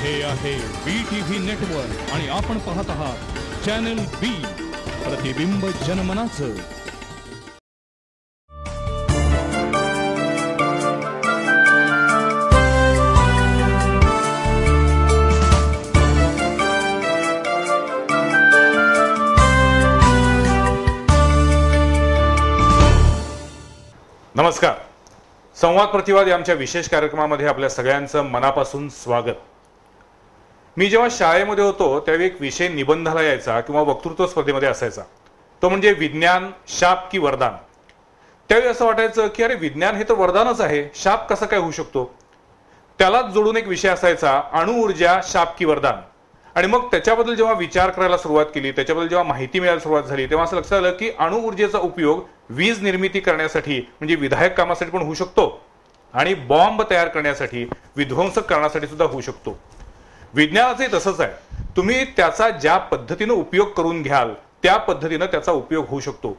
हे आहे BTV network आणि आपण पाहत आहात चॅनल B, प्रतिबिंब जनमनाचं. नमस्कार. संवाद प्रतिवाद या आमच्या विशेष कार्यक्रमामध्ये आपल्या सगळ्यांचं मनापासून स्वागत. मी जेव्हा शाळेमध्ये होतो त्यावेळी एक विषय निबंधाला यायचा किंवा वक्तृत्व स्पर्धेमध्ये असायचा, तो म्हणजे विज्ञान शाप की वरदान. त्यावेळी असं वाटायचं की अरे विज्ञान हे तर वरदानच आहे, शाप कसा काय होऊ शकतो. त्यालाच जोडून एक विषय असायचा अणुऊर्जा शाप की वरदान. आणि मग त्याच्याबद्दल जेव्हा विचार करायला सुरुवात केली, त्याच्याबद्दल जेव्हा माहिती मिळायला सुरुवात झाली, तेव्हा असं लक्षात आलं की अणुऊर्जेचा उपयोग वीज निर्मिती करण्यासाठी म्हणजे विधायक कामासाठी पण होऊ शकतो आणि बॉम्ब तयार करण्यासाठी विध्वंसक करण्यासाठी सुद्धा होऊ शकतो. विज्ञानाचे तसंच आहे, तुम्ही त्याचा ज्या पद्धतीने उपयोग करून घ्याल त्या पद्धतीने त्याचा उपयोग होऊ शकतो.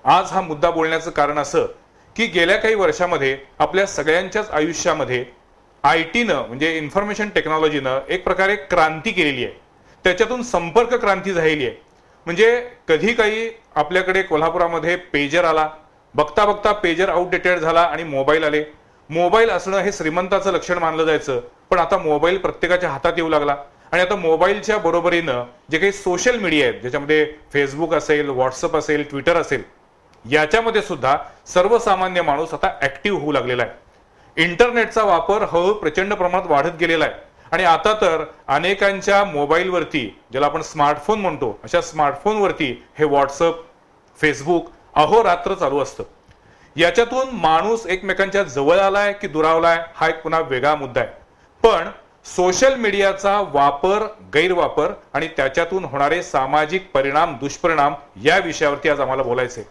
आज हा मुद्दा बोलण्याचं कारण असं की गेल्या काही वर्षामध्ये आपल्या सगळ्यांच्याच आयुष्यामध्ये IT-नं म्हणजे इन्फॉर्मेशन टेक्नॉलॉजीनं एक प्रकारे क्रांती केलेली आहे. त्याच्यातून संपर्क क्रांती झालेली आहे. म्हणजे कधी काही आपल्याकडे कोल्हापुरामध्ये पेजर आला, बघता बघता पेजर आउटडेटेड झाला आणि मोबाईल आले. मोबाईल असणं हे श्रीमंताचं लक्षण मानलं जायचं, पण आता मोबाईल प्रत्येकाच्या हातात येऊ लागला. आणि आता मोबाईलच्या बरोबरीनं जे काही सोशल मीडिया आहेत, ज्याच्यामध्ये फेसबुक असेल, व्हॉट्सअप असेल, ट्विटर असेल, याच्यामध्ये सुद्धा सर्वसामान्य माणूस आता ऍक्टिव्ह होऊ लागलेला आहे. इंटरनेटचा वापर हळूहळू प्रचंड प्रमाणात वाढत गेलेला आहे. आणि आता तर अनेकांच्या मोबाईलवरती, ज्याला आपण स्मार्टफोन म्हणतो, अशा स्मार्टफोनवरती हे व्हॉट्सअप, फेसबुक अहोरात्र चालू असतं. याच्यातून माणूस एकमेकांच्या जवळ आलाय की दुरावलाय हा एक पुन्हा वेगळा मुद्दा आहे. पण सोशल मीडियाचा वापर, गैरवापर आणि त्याच्यातून होणारे सामाजिक परिणाम, दुष्परिणाम या विषयावरती आज आम्हाला बोलायचे.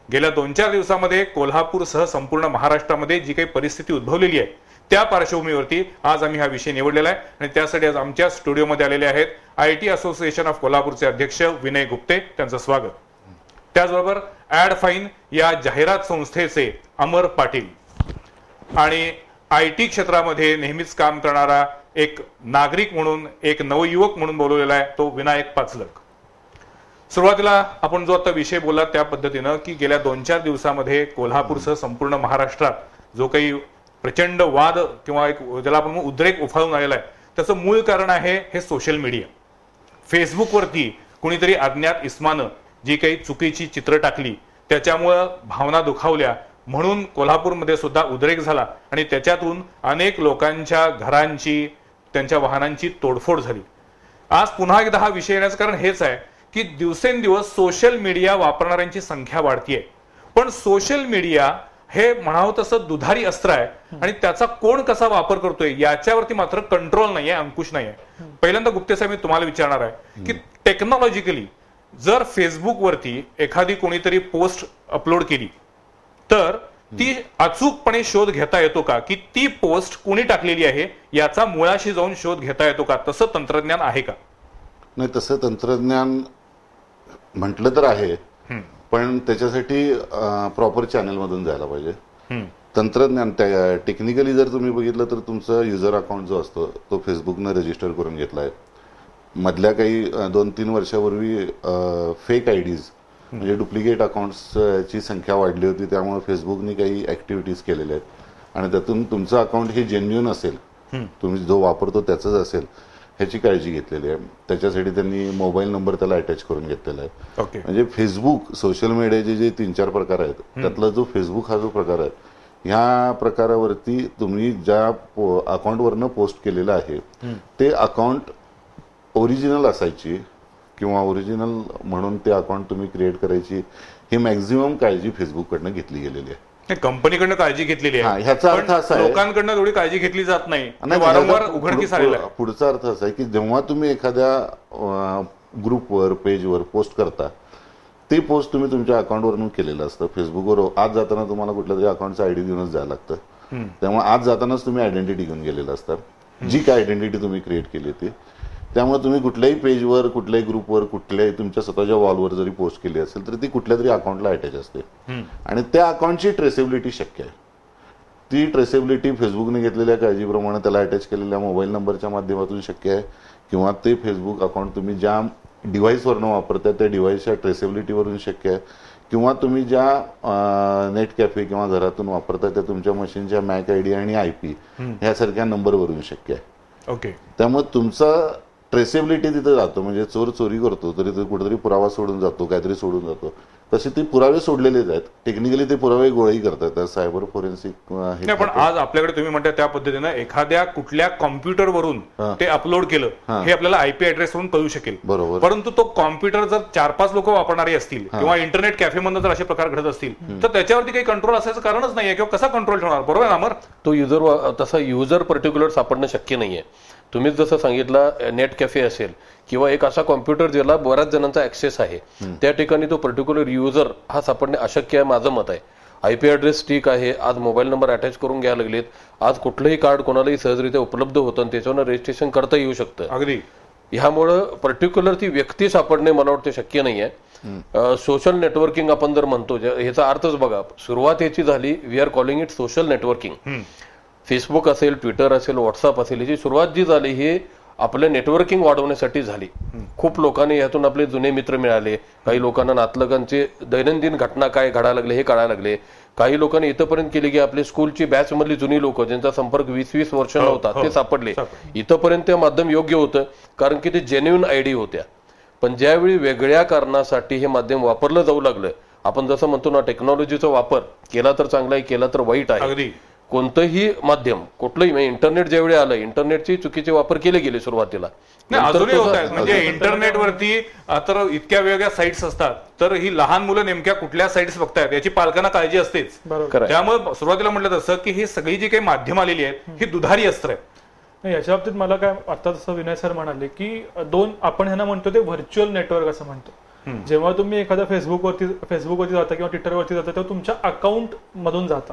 गेल्या 2-4 दिवसामध्ये कोल्हापूरसह संपूर्ण महाराष्ट्रामध्ये जी काही परिस्थिती उद्भवलेली आहे त्या पार्श्वभूमीवरती आज आम्ही हा विषय निवडलेला आहे. आणि त्यासाठी आज आमच्या स्टुडिओमध्ये आलेले आहेत IT असोसिएशन ऑफ कोल्हापूरचे अध्यक्ष विनय गुप्ते, त्यांचं स्वागत. त्याचबरोबर ऍड फाईन या जाहिरात संस्थेचे अमर पाटील आणि IT क्षेत्रामध्ये नेहमीच काम करणारा एक नागरिक म्हणून, एक नवयुवक म्हणून बोलवलेला आहे तो विनायक पाचलक. सुरुवातीला आपण जो आता विषय बोलला त्या पद्धतीनं की गेल्या 2-4 दिवसामध्ये कोल्हापूरसह संपूर्ण महाराष्ट्रात जो काही प्रचंड वाद किंवा एक ज्याला आपण उद्रेक उफाळून आलेला आहे, त्याचं मूळ कारण आहे हे सोशल मीडिया. फेसबुकवरती कुणीतरी अज्ञात इस्मानं जी काही चुकीची चित्र टाकली, त्याच्यामुळं भावना दुखावल्या म्हणून कोल्हापूरमध्ये सुद्धा उद्रेक झाला आणि त्याच्यातून अनेक लोकांच्या घरांची, त्यांच्या वाहनांची तोडफोड झाली. आज पुन्हा एकदा हा विषय येण्याचं कारण हेच आहे की दिवसेंदिवस सोशल मीडिया वापरणाऱ्यांची संख्या वाढतीये. पण सोशल मीडिया हे म्हणावं तसं दुधारी अस्त्र आहे आणि त्याचा कोण कसा वापर करतोय याच्यावरती मात्र कंट्रोल नाहीये, अंकुश नाहीये. पहिल्यांदा गुप्ते साहेब मी तुम्हाला विचारणार आहे की टेक्नॉलॉजिकली जर फेसबुकवरती एखादी कोणीतरी पोस्ट अपलोड केली तर ती अचूकपणे शोध घेता येतो का की ती पोस्ट कोणी टाकलेली आहे याचा मुळाशी जाऊन शोध घेता येतो का? तसं तंत्रज्ञान आहे का? नाही, तसं तंत्रज्ञान म्हटलं तर आहे, पण त्याच्यासाठी प्रॉपर चॅनल मधून जायला पाहिजे. तंत्रज्ञान टेक्निकली जर तुम्ही बघितलं तर तुमचा युजर अकाउंट जो असतो तो फेसबुकनं रजिस्टर करून घेतलाय. मधल्या काही 2-3 वर्षापूर्वी फेक आयडीज म्हणजे डुप्लिकेट अकाउंट्सची संख्या वाढली होती, त्यामुळे फेसबुकने काही ऍक्टिव्हिटीज केलेल्या आहेत आणि त्यातून तुमचं अकाउंट हे जेन्युइन असेल, तुम्ही जो वापरतो त्याचंच असेल ह्याची काळजी घेतलेली आहे. त्याच्यासाठी त्यांनी मोबाईल नंबर त्याला अटॅच करून घेतलेला आहे. म्हणजे फेसबुक, सोशल मीडियाचे जे 3-4 प्रकार आहेत त्यातला जो फेसबुक हा जो प्रकार आहे, ह्या प्रकारावरती तुम्ही ज्या अकाउंटवरनं पोस्ट केलेलं आहे ते अकाउंट ओरिजिनल असायची किंवा ओरिजिनल म्हणून ते अकाउंट तुम्ही क्रिएट करायची ही मॅक्झिमम काळजी फेसबुककडनं घेतली गेलेली आहे. कंपनीकडनं काळजी घेतलेली आहे. ह्याचा अर्थ असा आहे लोकांकडनं थोडी काळजी घेतली जात नाही, वारंवार उघडकीस आलेला आहे. पुढचा अर्थ असा आहे की जेव्हा तुम्ही एखाद्या ग्रुपवर, पेजवर पोस्ट करता, ते पोस्ट तुम्ही तुमच्या अकाउंटवरून केलेलं असतं. फेसबुकवर आज जाताना तुम्हाला कुठल्या तरी अकाउंटचं आयडी देऊनच जायला लागतं. त्यामुळे आज जातानाच तुम्ही आयडेंटिटी घेऊन गेलेलं असतात, जी काय आयडेंटिटी तुम्ही क्रिएट केली होती. त्यामुळे तुम्ही कुठल्याही पेजवर, कुठल्याही ग्रुपवर, कुठल्याही तुमच्या स्वतःच्या वॉलवर जरी पोस्ट केली असेल तर ती कुठल्या तरी अकाउंटला अटॅच असते आणि त्या अकाउंटची ट्रेसेबिलिटी शक्य आहे. ती ट्रेसेबिलिटी फेसबुकने घेतलेल्या काळजीप्रमाणे त्याला अटॅच केलेल्या मोबाईल नंबरच्या माध्यमातून शक्य आहे, किंवा ते फेसबुक अकाउंट तुम्ही ज्या डिव्हाइसवरनं वापरताय त्या डिव्हाइसच्या ट्रेसेबिलिटीवरून शक्य आहे, किंवा तुम्ही ज्या नेट कॅफे किंवा घरातून वापरताय त्या तुमच्या मशीनच्या मॅक आयडी आणि IP ह्यासारख्या नंबरवरून शक्य आहे. ओके. त्यामुळे तुमचा ट्रेसेबिलिटी तिथे जातो. म्हणजे चोर चोरी करतो तरी तो कुठेतरी पुरावा सोडून जातो, काहीतरी सोडून जातो. तसे ते पुरावे सोडलेलेच आहेत. टेक्निकली ते पुरावे गोळाही करतात सायबर फोरेन्सिक. पण आज आपल्याकडे तुम्ही म्हणता त्या पद्धतीनं एखाद्या कुठल्या कॉम्प्युटरवरून ते अपलोड केलं हे आपल्याला IP ऍड्रेस वरून कळू शकेल. बरोबर. परंतु तो कॉम्प्युटर जर 4-5 लोक वापरणारी असतील किंवा इंटरनेट कॅफेमधून जर असे प्रकार घडत असतील तर त्याच्यावरती काही कंट्रोल असायचं कारणच नाहीये, किंवा कसा कंट्रोल ठेवणार? बरोबर अमर? तो तसा युजर पर्टिक्युलर सापडणं शक्य नाहीये. तुम्हीच जसं सांगितलं नेट कॅफे असेल किंवा एक असा कॉम्प्युटर ज्याला बऱ्याच जणांचा ऍक्सेस आहे, त्या ठिकाणी तो पर्टिक्युलर युजर हा सापडणे अशक्य आहे, माझं मत आहे. IP ऍड्रेस ठीक आहे, आज मोबाईल नंबर अटॅच करून घ्यायला लागलेत, आज कुठलंही कार्ड कोणालाही सहजरित्या उपलब्ध होतं आणि त्याच्यावर रजिस्ट्रेशन करता येऊ शकतं. अगदी. ह्यामुळं पर्टिक्युलर ती व्यक्ती सापडणे मला वाटतं शक्य नाहीये. सोशल नेटवर्किंग आपण जर म्हणतो, ह्याचा अर्थच बघा, सुरुवात याची झाली, we are calling it social networking. Facebook असेल, ट्विटर असेल, व्हॉट्सअप असेल, याची सुरुवात जी झाली ही आपलं नेटवर्किंग वाढवण्यासाठी झाली. खूप लोकांनी यातून आपले जुने मित्र मिळाले, काही लोकांना नातलगांचे दैनंदिन घटना काय घडायला लागले हे कळायला लागले. काही लोकांनी इथंपर्यंत केली की आपले स्कूलची बॅच मधली जुनी लोक ज्यांचा संपर्क 20-20 वर्ष नव्हता ते सापडले. इथंपर्यंत ते माध्यम योग्य होतं कारण की ते जेन्युइन आयडी होत्या. पण ज्यावेळी वेगळ्या कारणासाठी हे माध्यम वापरलं जाऊ लागलं, आपण जसं म्हणतो ना, टेक्नॉलॉजीचा वापर केला तर चांगला आहे, केला तर वाईट आहे. कोणतंही माध्यम, कुठलंही, म्हणजे इंटरनेट ज्यावेळी आलं, इंटरनेटचे चुकीचे वापर केले गेले सुरुवातीला. अजूनही होत आहेत. म्हणजे इंटरनेटवरती तर इतक्या वेगळ्या साईट्स असतात, तर ही लहान मुलं नेमक्या कुठल्या साईट्स बघतायत याची पालकांना काळजी असतेच. त्यामुळे सुरुवातीला म्हटलं तसं की ही सगळी जी काही माध्यम आलेली आहेत ही दुधारी अस्त्र आहेत. याच्या बाबतीत मला काय आता जसं विनय सर म्हणाले की आपण ह्यांना म्हणतो ते व्हर्च्युअल नेटवर्क असं म्हणतो. जेव्हा तुम्ही एखाद्या फेसबुकवरती जाता किंवा ट्विटरवरती जाता तेव्हा तुमच्या अकाउंट मधून जाता.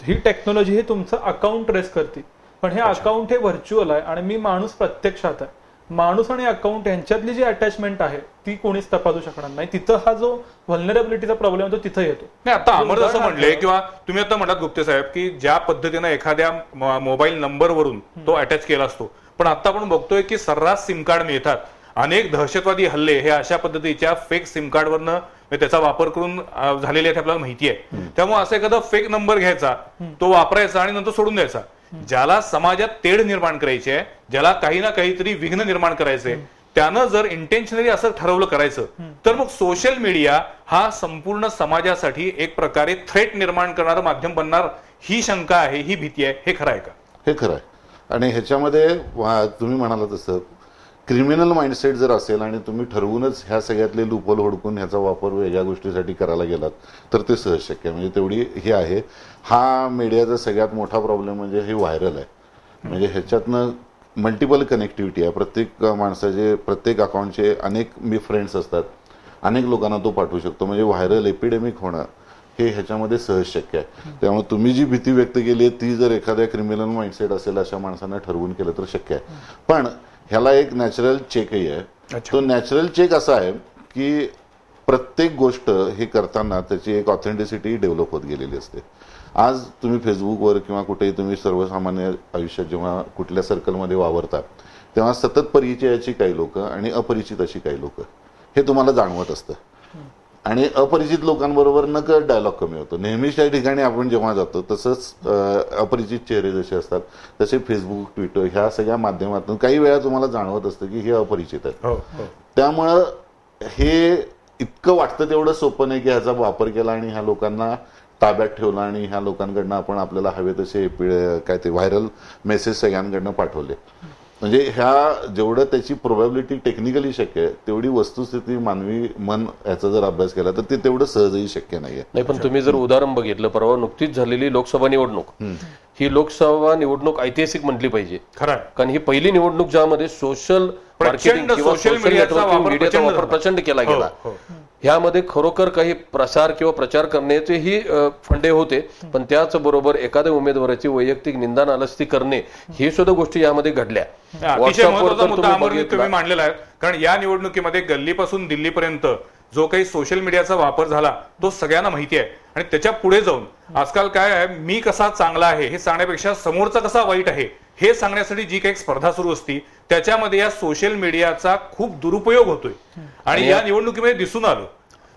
ही टेक्नॉलॉजी हे तुमचं अकाउंट ट्रेस करते, पण हे अकाउंट हे व्हर्च्युअल आहे आणि मी माणूस प्रत्यक्षात आहे. माणूस आणि अकाउंट यांच्यातली जी अटॅचमेंट आहे ती कोणीच तपासू शकणार नाही. तिथं हा जो व्हल्नरेबिलिटीचा प्रॉब्लेम होतो तिथं येतो. आता अमर जसं म्हणले किंवा तुम्ही आता म्हणलात गुप्ते साहेब की ज्या पद्धतीनं एखाद्या मोबाईल नंबरवरून तो अटॅच केला असतो, पण आता आपण बघतोय की सर्रास सिम कार्ड मिळतात. अनेक दहशतवादी हल्ले हे अशा पद्धतीच्या फेक सिम कार्डवरनं त्याचा वापर करून झालेले आहेत आपल्याला माहिती आहे. त्यामुळे असं एखादा फेक नंबर घ्यायचा, तो वापरायचा आणि नंतर सोडून द्यायचा. ज्याला समाजात तेढ निर्माण करायची आहे, ज्याला काही ना काहीतरी विघ्न निर्माण करायचंय, त्यानं जर इंटेन्शनली असं ठरवलं करायचं तर मग सोशल मीडिया हा संपूर्ण समाजासाठी एक प्रकारे थ्रेट निर्माण करणारं माध्यम बनणार, ही शंका आहे, ही भीती आहे. हे खरं आहे का? हे खरं आहे. आणि ह्याच्यामध्ये तुम्ही म्हणाला तसं क्रिमिनल माइंडसेट जर असेल आणि तुम्ही ठरवूनच ह्या सगळ्यातले लूपहोल हुडकून ह्याचा वापर वेगळ्या गोष्टीसाठी करायला गेलात तर ते सहज शक्य आहे. म्हणजे तेवढी हे आहे. हा मीडियाचा सगळ्यात मोठा प्रॉब्लेम म्हणजे हे व्हायरल आहे. म्हणजे ह्याच्यातनं मल्टिपल कनेक्टिव्हिटी आहे. प्रत्येक माणसाचे, प्रत्येक अकाउंटचे अनेक फ्रेंड्स असतात, अनेक लोकांना तो पाठवू शकतो. म्हणजे व्हायरल एपिडेमिक होणं हे ह्याच्यामध्ये सहज शक्य आहे. त्यामुळे तुम्ही जी भीती व्यक्त केली आहे ती जर एखाद्या क्रिमिनल माइंडसेट असेल अशा माणसांना ठरवून केलं तर शक्य आहे. पण ह्याला एक नॅचरल चेकही आहे. तो नॅचरल चेक असा आहे की प्रत्येक गोष्ट हे करताना त्याची एक ऑथेंटिसिटी डेव्हलप होत गेलेली असते. आज तुम्ही फेसबुकवर किंवा कुठेही तुम्ही सर्वसामान्य आयुष्यात जेव्हा कुठल्या सर्कलमध्ये वावरता तेव्हा सतत परिचयाची काही लोक आणि अपरिचित अशी काही लोक हे तुम्हाला जाणवत असतं. आणि अपरिचित लोकांबरोबर नकळत डायलॉग कमी होतो. नेहमीच त्या ठिकाणी आपण जेव्हा जातो तसंच अपरिचित चेहरे जसे असतात तसे फेसबुक, ट्विटर ह्या सगळ्या माध्यमातून काही वेळा तुम्हाला जाणवत असतं की हे अपरिचित आहेत. त्यामुळं हे इतकं वाटतं तेवढं सोपं नाही की ह्याचा वापर केला आणि ह्या लोकांना ताब्यात ठेवला आणि ह्या लोकांकडनं आपण आपल्याला हवे तसे काय ते व्हायरल मेसेज सगळ्यांकडनं पाठवले. म्हणजे ह्या जेवढं त्याची प्रोबॅबिलिटी टेक्निकली शक्य आहे तेवढी वस्तुस्थिती मानवी मन याचा जर अभ्यास केला तर ते तेवढं सहजही शक्य नाहीये. नाही, पण तुम्ही जर उदाहरण बघितलं, परवा नुकतीच झालेली लोकसभा निवडणूक, ही लोकसभा निवडणूक ऐतिहासिक म्हटली पाहिजे. खरं, कारण ही पहिली निवडणूक ज्यामध्ये सोशल मार्केटिंग किंवा सोशल मीडियाचा वापर प्रचंड केला गेला. ह्यामध्ये खरोखर काही प्रसार किंवा प्रचार करण्याचेही फंडे होते, पण त्याचबरोबर एखाद्या उमेदवाराची वैयक्तिक निंदा नालस्ती करणे ही सुद्धा गोष्टी यामध्ये घडल्या. अतिशय महत्त्वाचा मुद्दा तुम्ही मांडलेला आहे. कारण या निवडणुकीमध्ये गल्लीपासून दिल्लीपर्यंत जो काही सोशल मीडियाचा वापर झाला तो सगळ्यांना माहिती आहे. आणि त्याच्या पुढे जाऊन आजकाल काय आहे, मी कसा चांगला आहे हे सांगण्यापेक्षा समोरचा कसा वाईट आहे हे सांगण्यासाठी जी काही स्पर्धा सुरू असती त्याच्यामध्ये या सोशल मीडियाचा खूप दुरुपयोग होतोय. आणि या निवडणुकीमध्ये दिसून आलं.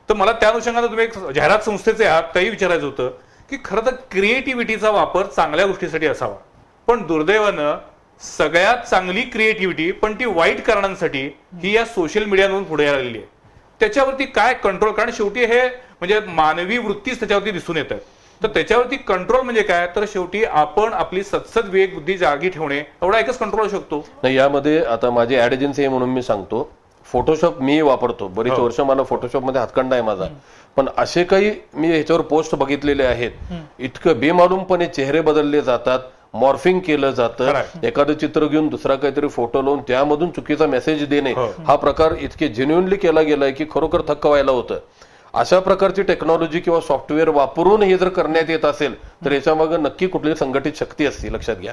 तर मला त्या अनुषंगाने तुम्ही एक जाहिरात संस्थेचे आहात, तेही विचारायचं होतं की खरं तर क्रिएटिव्हिटीचा वापर चांगल्या गोष्टीसाठी असावा, पण दुर्दैवानं सगळ्यात चांगली क्रिएटिव्हिटी पण ती वाईट कारणांसाठी ही या सोशल मीडियावरून पुढे आलेली आहे. त्याच्यावरती काय कंट्रोल, कारण शेवटी हे म्हणजे मानवी वृत्तीच त्याच्यावरती दिसून येत आहे. तर त्याच्यावरती कंट्रोल म्हणजे काय, तर शेवटी आपण आपली सतसत विवेक बुद्धी जागी ठेवणे एवढा एकच कंट्रोल शकतो. नाही, यामध्ये आता माझी ऍड एजन्सी आहे म्हणून मी सांगतो, फोटोशॉप मी वापरतो बरीच वर्ष, मला फोटोशॉप मध्ये हातखंडा आहे माझा. पण असे काही मी ह्याच्यावर पोस्ट बघितलेले आहेत, इतकं बेमालूमपणे चेहरे बदलले जातात, मॉर्फिंग केलं जातं, एखादं चित्र घेऊन दुसरा काहीतरी फोटो लावून त्यामधून चुकीचा मेसेज देणे, हा प्रकार इतके जेन्युइनली केला गेलाय की खरोखर थक्क व्हायला होतं. अशा प्रकारची टेक्नॉलॉजी किंवा सॉफ्टवेअर वापरून हे जर करण्यात येत असेल तर याच्यामागे नक्की कुठली संघटित शक्ती असते, लक्षात घ्या.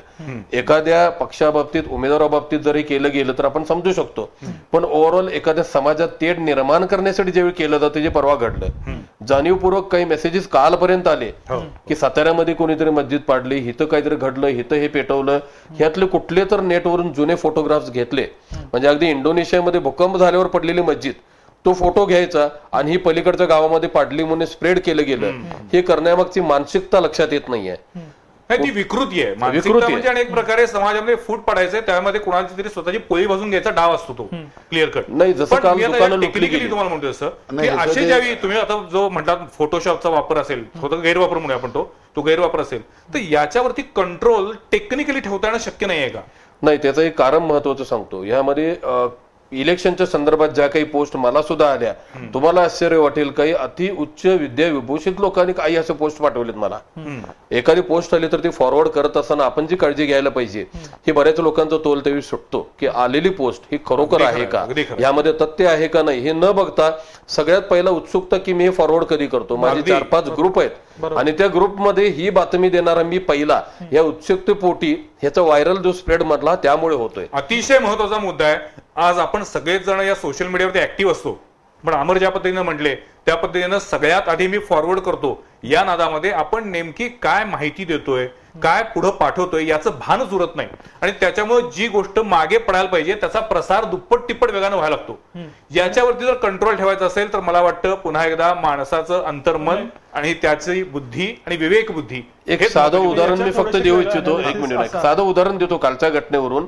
एखाद्या पक्षाबाबतीत, उमेदवाराबाबतीत जरी केलं गेलं तर आपण समजू शकतो, पण ओव्हरऑल एखाद्या समाजात तेढ निर्माण करण्यासाठी जेव्हा केलं जातं, जे परवा घडलं, जाणीवपूर्वक काही मेसेजेस कालपर्यंत आले की साताऱ्यामध्ये कोणीतरी मस्जिद पाडली, हिथं काहीतरी घडलं, हिथं हे पेटवलं, ह्यातले कुठले तर नेटवरून जुने फोटोग्राफ्स घेतले. म्हणजे अगदी इंडोनेशियामध्ये भूकंप झाल्यावर पडलेली मस्जिद, तो फोटो घ्यायचा आणि ही पलीकडच्या गावामध्ये पाडली म्हणून स्प्रेड केलं गेलं. हे करण्यामागची मानसिकता लक्षात येत नाहीये. ती विकृती आहे, मानसिकता म्हणजे. आणि एक प्रकारे समाजामध्ये फूट पडायचंय, त्यामध्ये कोणाची तरी स्वतःची पोळी भाजून घ्यायचा डाव असतो तो, क्लिअर कट. नाही, जसं टेक्निकली तुम्हाला म्हणतो तसं की असे ज्यावेळी तुम्ही आता जो म्हणतात फोटोशॉपचा वापर असेल, गैरवापर म्हणून आपण तो गैरवापर असेल, तर याच्यावरती कंट्रोल टेक्निकली ठेवता येणं शक्य नाही आहे का? नाही, त्याचं एक कारण महत्वाचं सांगतो. यामध्ये इलेक्शनच्या संदर्भात ज्या काही पोस्ट मला सुद्धा आल्या, तुम्हाला आश्चर्य वाटेल, काही अति उच्च विद्याविभूषित लोकांनी काही असे पोस्ट पाठवलेत मला. एखादी पोस्ट आली तर ती फॉरवर्ड करत असताना आपण जी काळजी घ्यायला पाहिजे, हे बऱ्याच लोकांचा तोल त्यावेळी सुटतो की आलेली पोस्ट ही खरोखर आहे का, यामध्ये तथ्य आहे का नाही, हे न बघता सगळ्यात पहिला उत्सुकता की मी हे फॉरवर्ड कधी करतो. माझे 4-5 ग्रुप आहेत आणि त्या ग्रुपमध्ये ही बातमी देणारा मी पहिला, या उत्सुकतेपोटी ह्याचा व्हायरल जो स्प्रेड मधला त्यामुळे होतोय. अतिशय महत्वाचा मुद्दा आहे. आज आपण सगळेच जण या सोशल मीडियावरती ऍक्टिव्ह असतो, पण अमर ज्या पद्धतीने म्हटले त्या पद्धतीनं सगळ्यात आधी मी फॉरवर्ड करतो, या नादामध्ये आपण नेमकी काय माहिती देतोय, काय पुढे पाठवतोय याचं भानच उरत नाही. आणि त्याच्यामुळे जी गोष्ट मागे पडायला पाहिजे त्याचा प्रसार दुप्पट तिप्पट वेगाने व्हायला लागतो. याच्यावरती जर कंट्रोल ठेवायचा असेल तर मला वाटतं पुन्हा एकदा माणसाचं अंतर्मन आणि त्याची बुद्धी आणि विवेक बुद्धी. एक साधं उदाहरण मी फक्त देऊ इच्छितो, एक मिनिट, साधं उदाहरण देतो. कालच्या घटनेवरून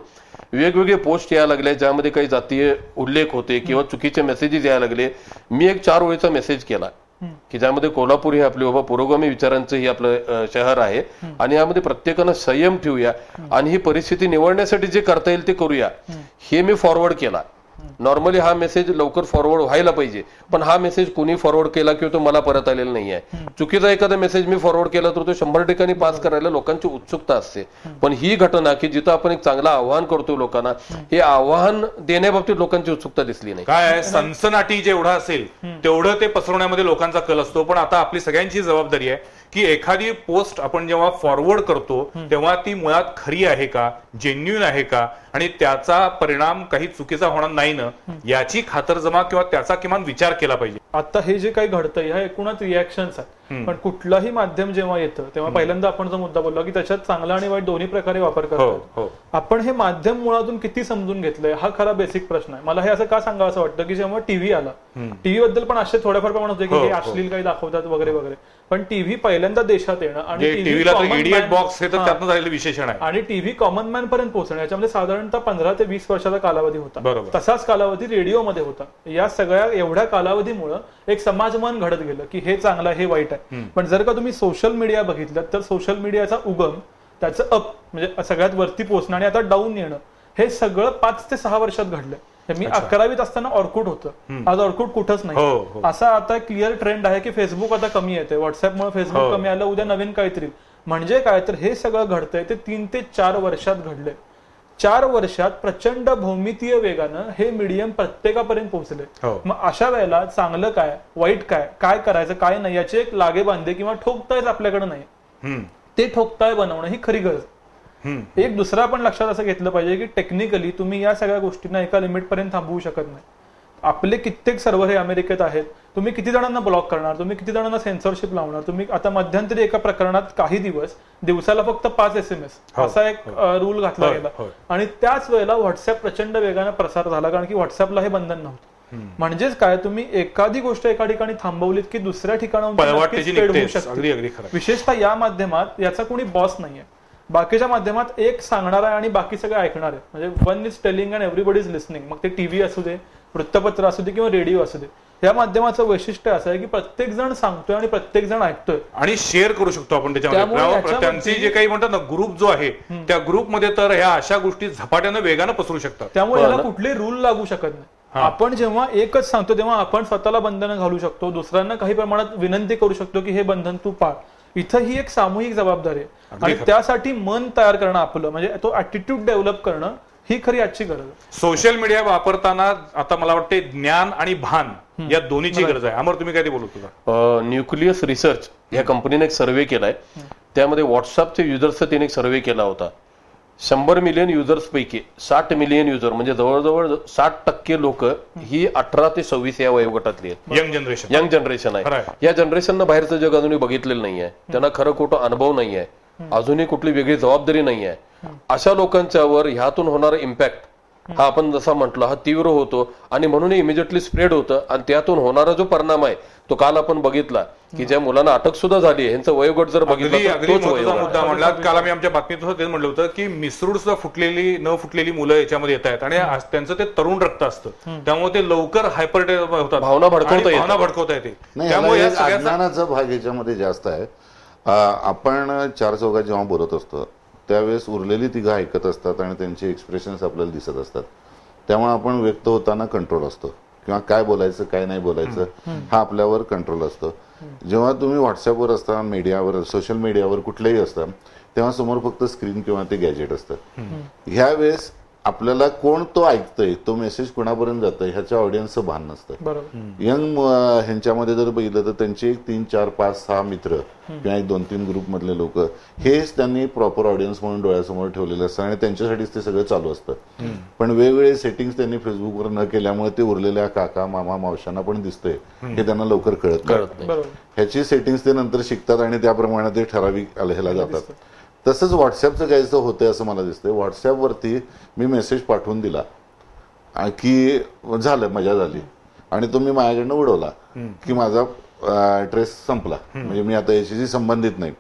वेगवेगळे पोस्ट यायला लागले ज्यामध्ये काही जातीय उल्लेख होते किंवा चुकीचे मेसेजेस यायला लागले. मी एक 4 ओळीचा मेसेज केला की ज्यामध्ये कोल्हापूर हे आपले बाबा पुरोगामी विचारांचं हे आपलं शहर आहे आणि यामध्ये प्रत्येकानं संयम ठेवूया आणि ही परिस्थिती निवडण्यासाठी जे करता येईल ते करूया, हे मी फॉरवर्ड केला. नॉर्मली हा मेसेज लवकर फॉरवर्ड व्हायला पाहिजे, पण हा मेसेज कोणी फॉरवर्ड केला किंवा तो मला परत आलेला नाहीये. चुकीचा एखादा मेसेज मी फॉरवर्ड केला तर तो 100 ठिकाणी पास करायला लोकांची उत्सुकता असते. पण ही घटना की जिथं आपण एक चांगलं आव्हान करतो लोकांना, हे आव्हान देण्याबाबतीत लोकांची उत्सुकता दिसली नाही. काय सनसनाटी जेवढा असेल तेवढं ते पसरवण्यामध्ये लोकांचा कल असतो. पण आता आपली सगळ्यांची जबाबदारी आहे की एखादी पोस्ट आपण जेव्हा फॉरवर्ड करतो तेव्हा ती मुळात खरी आहे का, जेन्युइन आहे का, आणि त्याचा परिणाम काही चुकीचा होणार नाही ना याची खातरजमा किंवा त्याचा किमान विचार केला पाहिजे. आता हे जे काही घडतंय ह्या एकूणच रिॲक्शन्स आहेत. पण कुठलाही माध्यम जेव्हा येतं तेव्हा पहिल्यांदा आपण जो मुद्दा बोललो की त्याच्यात चांगला आणि वाईट दोन्ही प्रकारे वापर करतो. आपण हे माध्यम मुळातून किती समजून घेतलंय हा खरा बेसिक प्रश्न आहे. मला हे असं का सांगावं असं वाटतं की जेव्हा टीव्ही आला, टीव्ही बद्दल पण असे थोड्याफार प्रमाणात होते की हे अश्लील काही दाखवतात वगैरे वगैरे, पण टीव्ही पहिल्यांदा देशात येणं आणि टीव्हीला इडियट बॉक्स हे तर त्यातनं झालेलं विशेषण आहे आणि टीव्ही कॉमन मॅन पर्यंत पोहोचणं याच्यामध्ये साधारणतः 15 ते 20 वर्षाचा कालावधी होता. तसाच कालावधी रेडिओमध्ये होता. या सगळ्या एवढ्या कालावधीमुळे एक समाजमन घडत गेलं की हे चांगलं आहे, हे वाईट आहे. पण जर का तुम्ही सोशल मीडिया बघितलं तर सोशल मीडियाचा उगम, त्याचं अप म्हणजे सगळ्यात वरती पोहोचणं आणि आता डाऊन येणं, हे सगळं 5 ते 6 वर्षात घडलंय. मी 11वीत असताना ऑर्कुट होतं, आज ऑर्कुट कुठंच नाही. असा आता क्लिअर ट्रेंड आहे की फेसबुक आता कमी येते, व्हॉट्सअपमुळे फेसबुक कमी आलं, उद्या नवीन काहीतरी. म्हणजे काय तर हे सगळं घडतंय ते 3 ते 4 वर्षात घडलंय. 4 वर्षात प्रचंड भौमितीय वेगानं हे मीडियम प्रत्येकापर्यंत पोहोचले. मग अशा वेळेला चांगलं काय, वाईट काय, काय करायचं काय नाही याचे एक लागेबांधे किंवा ठोकतायच आपल्याकडे नाही. ते ठोकताय बनवणं ही खरी गरज. एक दुसरा पण लक्षात असं घेतलं पाहिजे की टेक्निकली तुम्ही या सगळ्या गोष्टींना एका लिमिट पर्यंत थांबवू शकत नाही. आपले कित्येक सर्व्हर हे अमेरिकेत आहेत. तुम्ही किती जणांना ब्लॉक करणार, तुम्ही किती जणांना सेन्सॉरशिप लावणार. तुम्ही आता मध्यंतरी एका प्रकरणात काही दिवसाला फक्त 5 SMS असा एक रूल घातला गेला आणि त्याच वेळेला व्हॉट्सअप प्रचंड वेगाने प्रसार झाला, कारण की व्हॉट्सअपला हे बंधन नव्हतं. म्हणजेच काय, तुम्ही एखादी गोष्ट एका ठिकाणी थांबवलीत की दुसऱ्या ठिकाणाहून विशेषतः या माध्यमात याचा कोणी बॉस नाहीये. बाकीच्या माध्यमात एक सांगणार आहे आणि बाकी सगळे ऐकणार आहे. म्हणजे one is telling and everybody is listening. मग ते टीव्ही असू दे, वृत्तपत्र असू दे किंवा रेडिओ असू दे, या माध्यमाचं वैशिष्ट्य असं आहे की प्रत्येक जण सांगतोय आणि प्रत्येक जण ऐकतोय आणि शेअर करू शकतो आपण त्याच्यामध्ये. त्यांचे जे काही म्हणतात ना ग्रुप जो आहे त्या ग्रुपमध्ये तर ह्या अशा गोष्टी झपाट्यानं वेगानं पसरू शकतात. त्यामुळे याला कुठले रूल लागू शकत नाही. आपण जेव्हा एकच सांगतो तेव्हा आपण स्वतःला बंधनं घालू शकतो, दुसऱ्यांना काही प्रमाणात विनंती करू शकतो की हे बंधन तू पाळ. इथं ही एक सामूहिक जबाबदारी आहे आणि त्यासाठी मन तयार करणं आपलं, म्हणजे तो ऍटिट्यूड डेव्हलप करणं ही खरी आजची गरज आहे. सोशल मीडिया वापरताना आता मला वाटते ज्ञान आणि भान या दोन्हीची गरज आहे. अमर, तुम्ही काय ते बोलत होता? न्यूक्लियस रिसर्च या कंपनीने एक सर्व्हे केलाय. त्यामध्ये व्हॉट्सअपचे युजर्सचा त्याने एक सर्व्हे केला होता. 100 मिलियन युजर्स पैकी 60 मिलियन युजर म्हणजे जवळजवळ 60% लोक ही 18 ते 26 या वयोगटातली आहेत. यंग जनरेशन आहे. या जनरेशननं बाहेरचं जग अजूनही बघितलेलं नाहीये. त्यांना खरं खोटं अनुभव नाहीये, अजूनही कुठली वेगळी जबाबदारी नाहीये. अशा लोकांच्यावर ह्यातून होणारा इम्पॅक्ट हा आपण जसा म्हटलं हा तीव्र होतो आणि म्हणून इमिजिएटली स्प्रेड होतं आणि त्यातून होणारा जो परिणाम आहे तो काल आपण बघितला की ज्या मुलांना अटक सुद्धा झाली, यांचं वयोगट जर बघितलं तोच मुद्दा म्हणला. काल आम्ही आमच्या बातमीत तेच म्हटलं होतं की मिसरूड सुद्धा न फुटलेली मुलं याच्यामध्ये येत आहेत आणि त्यांचं ते तरुण रक्त असतं, त्यामुळे ते लवकर हायपर होतात, भावना भडकवता येते. त्यामुळे अज्ञानाचा भाग याच्यामध्ये जास्त आहे. आपण चार चौघात जेव्हा बोलत असतो त्यावेळेस उरलेली तिघं ऐकत असतात आणि त्यांचे एक्सप्रेशन्स आपल्याला दिसत असतात. त्यामुळे आपण व्यक्त होताना कंट्रोल असतो किंवा काय बोलायचं काय नाही बोलायचं हा आपल्यावर कंट्रोल असतो. जेव्हा तुम्ही व्हॉट्सअपवर असता, मीडियावर, सोशल मीडियावर कुठल्याही असता, तेव्हा समोर फक्त स्क्रीन किंवा ते गॅजेट असतं. ह्या वेळेस आपल्याला कोण तो ऐकतोय, तो मेसेज कोणापर्यंत जातोय ह्याच्या ऑडियन्सचं भान नसतं. यंग ह्यांच्यामध्ये जर बघितलं तर त्यांचे 1, 3, 4, 5, 6 मित्र किंवा 1, 2, 3 ग्रुप मधले लोक हेच त्यांनी प्रॉपर ऑडियन्स म्हणून डोळ्यासमोर ठेवलेलं असतं आणि त्यांच्यासाठीच ते सगळं चालू असतं. पण वेगवेगळे सेटिंग्स त्यांनी फेसबुकवर न केल्यामुळे ते उरलेल्या काका मामा मावशांना पण दिसतंय हे त्यांना लवकर कळत नाही. ह्याची सेटिंग्स ते नंतर शिकतात आणि त्याप्रमाणे ते ठराविक ह्याला जातात. तसंच व्हॉट्सअपचं काहीच होतंय असं मला दिसतंय. व्हॉट्सअपवरती मी मेसेज पाठवून दिला की झालं, मजा झाली आणि तो मी माझ्याकडनं उडवला की माझा ट्रेस संपला, म्हणजे मी आता याच्याशी संबंधित नाही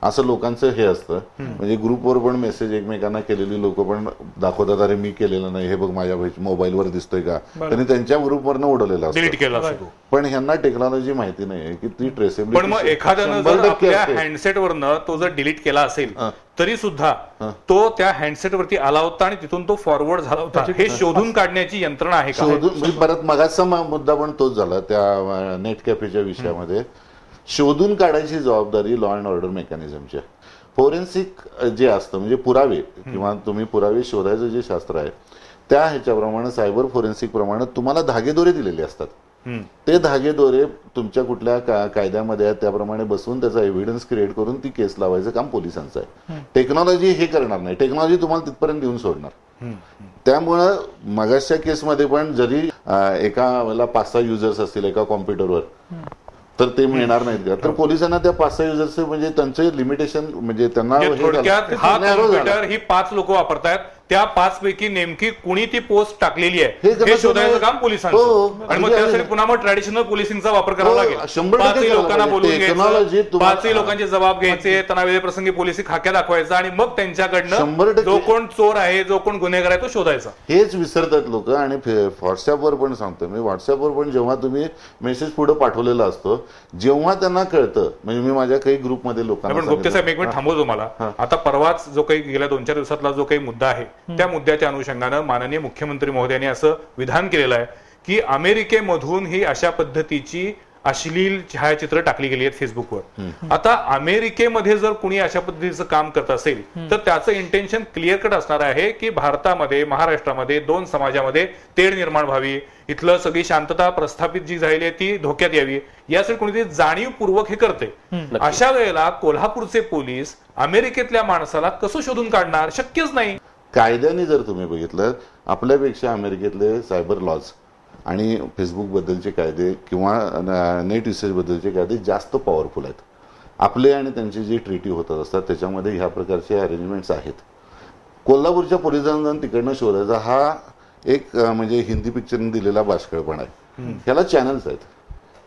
असं लोकांचं हे असतं. म्हणजे ग्रुपवर पण मेसेज एकमेकांना केलेली लोक पण दाखवतात, अरे मी केलेलं नाही, हे बघ माझ्या मोबाईलवर दिसतोय का, त्यांनी त्यांच्या ग्रुपवरनं उडवलेला असतो. पण ह्यांना टेक्नॉलॉजी माहिती नाही की ती ट्रेसेबिलिटी. पण मग एखाद्यानं जर आपल्या हँडसेटवरनं तो जर डिलीट केला असेल तरी सुद्धा तो त्या हँडसेटवरती आला होता आणि तिथून तो फॉरवर्ड झाला होता, हे शोधून काढण्याची यंत्रणा आहे का? परत मगाचा मुद्दा पण तोच झाला त्या नेट कॅफेच्या विषयामध्ये. शोधून काढायची जबाबदारी लॉ अँड ऑर्डर मेकॅनिझमची. फोरेन्सिक जे असतं म्हणजे पुरावे किंवा तुम्ही पुरावे शोधायचं जे शास्त्र आहे त्या ह्याच्याप्रमाणे सायबर फोरेन्सिक प्रमाणे तुम्हाला धागेदोरे दिलेले असतात. ते धागेदोरे तुमच्या कुठल्या कायद्यामध्ये आहेत त्याप्रमाणे बसवून त्याचा एव्हिडन्स क्रिएट करून ती केस लावायचं काम पोलिसांचं आहे. टेक्नॉलॉजी हे करणार नाही, टेक्नॉलॉजी तुम्हाला तिथपर्यंत येऊन सोडणार. त्यामुळं मगाच्या केसमध्ये पण जरी एका वेळेला 5-6 युजर्स असतील एका कॉम्प्युटरवर तर ते मिळणार नाहीत का, तर पोलिसांना त्या 5-6 युजर्स म्हणजे त्यांचे लिमिटेशन म्हणजे त्यांना कॉम्प्युटर ही 5 लोक वापरतायत, त्या 5 पैकी नेमकी कुणी ती पोस्ट टाकलेली आहे हे शोधायचं काम पोलिसांचं. आणि मग त्यासाठी पुन्हा मग ट्रॅडिशनल पोलिसिंगचा वापर करावा लागेल. 5 लोकांना बोलून घ्यायचं, 5 लोकांचे जबाब घ्यायचे, त्यांना वेळेप्रसंगी पोलिसी खाक्या दाखवायचा आणि मग त्यांच्याकडनं जो कोण चोर आहे जो कोण गुन्हेगार आहे तो शोधायचा. हेच विसरतात लोक. आणि व्हॉट्सअपवर पण सांगतो मी, व्हॉट्सअपवर पण जेव्हा तुम्ही मेसेज पुढे पाठवलेला असतो जेव्हा त्यांना कळतं, म्हणजे मी माझ्या काही ग्रुपमध्ये लोकांना पण गुप्ते साहेब एक मिनिट थांबवतो तुम्हाला. आता परवाच जो काही गेल्या 2-4 दिवसातला जो काही मुद्दा आहे त्या मुद्द्याच्या अनुषंगानं माननीय मुख्यमंत्री महोदयांनी असं विधान केलेलं आहे की अमेरिकेमधून ही अशा पद्धतीची अश्लील छायाचित्र टाकली गेली आहेत फेसबुकवर. आता अमेरिकेमध्ये जर कुणी अशा पद्धतीचं काम करत असेल तर त्याचं इंटेन्शन क्लिअर कट असणार आहे की भारतामध्ये महाराष्ट्रामध्ये 2 समाजामध्ये तेढ निर्माण व्हावी, इथलं सगळी शांतता प्रस्थापित जी झालेली आहे ती धोक्यात यावी, यासाठी कोणीतरी जाणीवपूर्वक हे करते. अशा वेळेला कोल्हापूरचे पोलीस अमेरिकेतल्या माणसाला कसं शोधून काढणार? शक्यच नाही. कायद्याने जर तुम्ही बघितलं आपल्यापेक्षा अमेरिकेतले सायबर लॉज आणि फेसबुकबद्दलचे कायदे किंवा नेट युसेजबद्दलचे कायदे जास्त पॉवरफुल आहेत. आपले आणि त्यांचे जे ट्रीटी होत असतात त्याच्यामध्ये ह्या प्रकारचे अरेंजमेंट्स आहेत. कोल्हापूरच्या पोलिसांना जाऊन तिकडनं शोधायचा हा एक म्हणजे हिंदी पिक्चरने दिलेला बाष्कळपणा आहे. ह्याला चॅनल्स आहेत,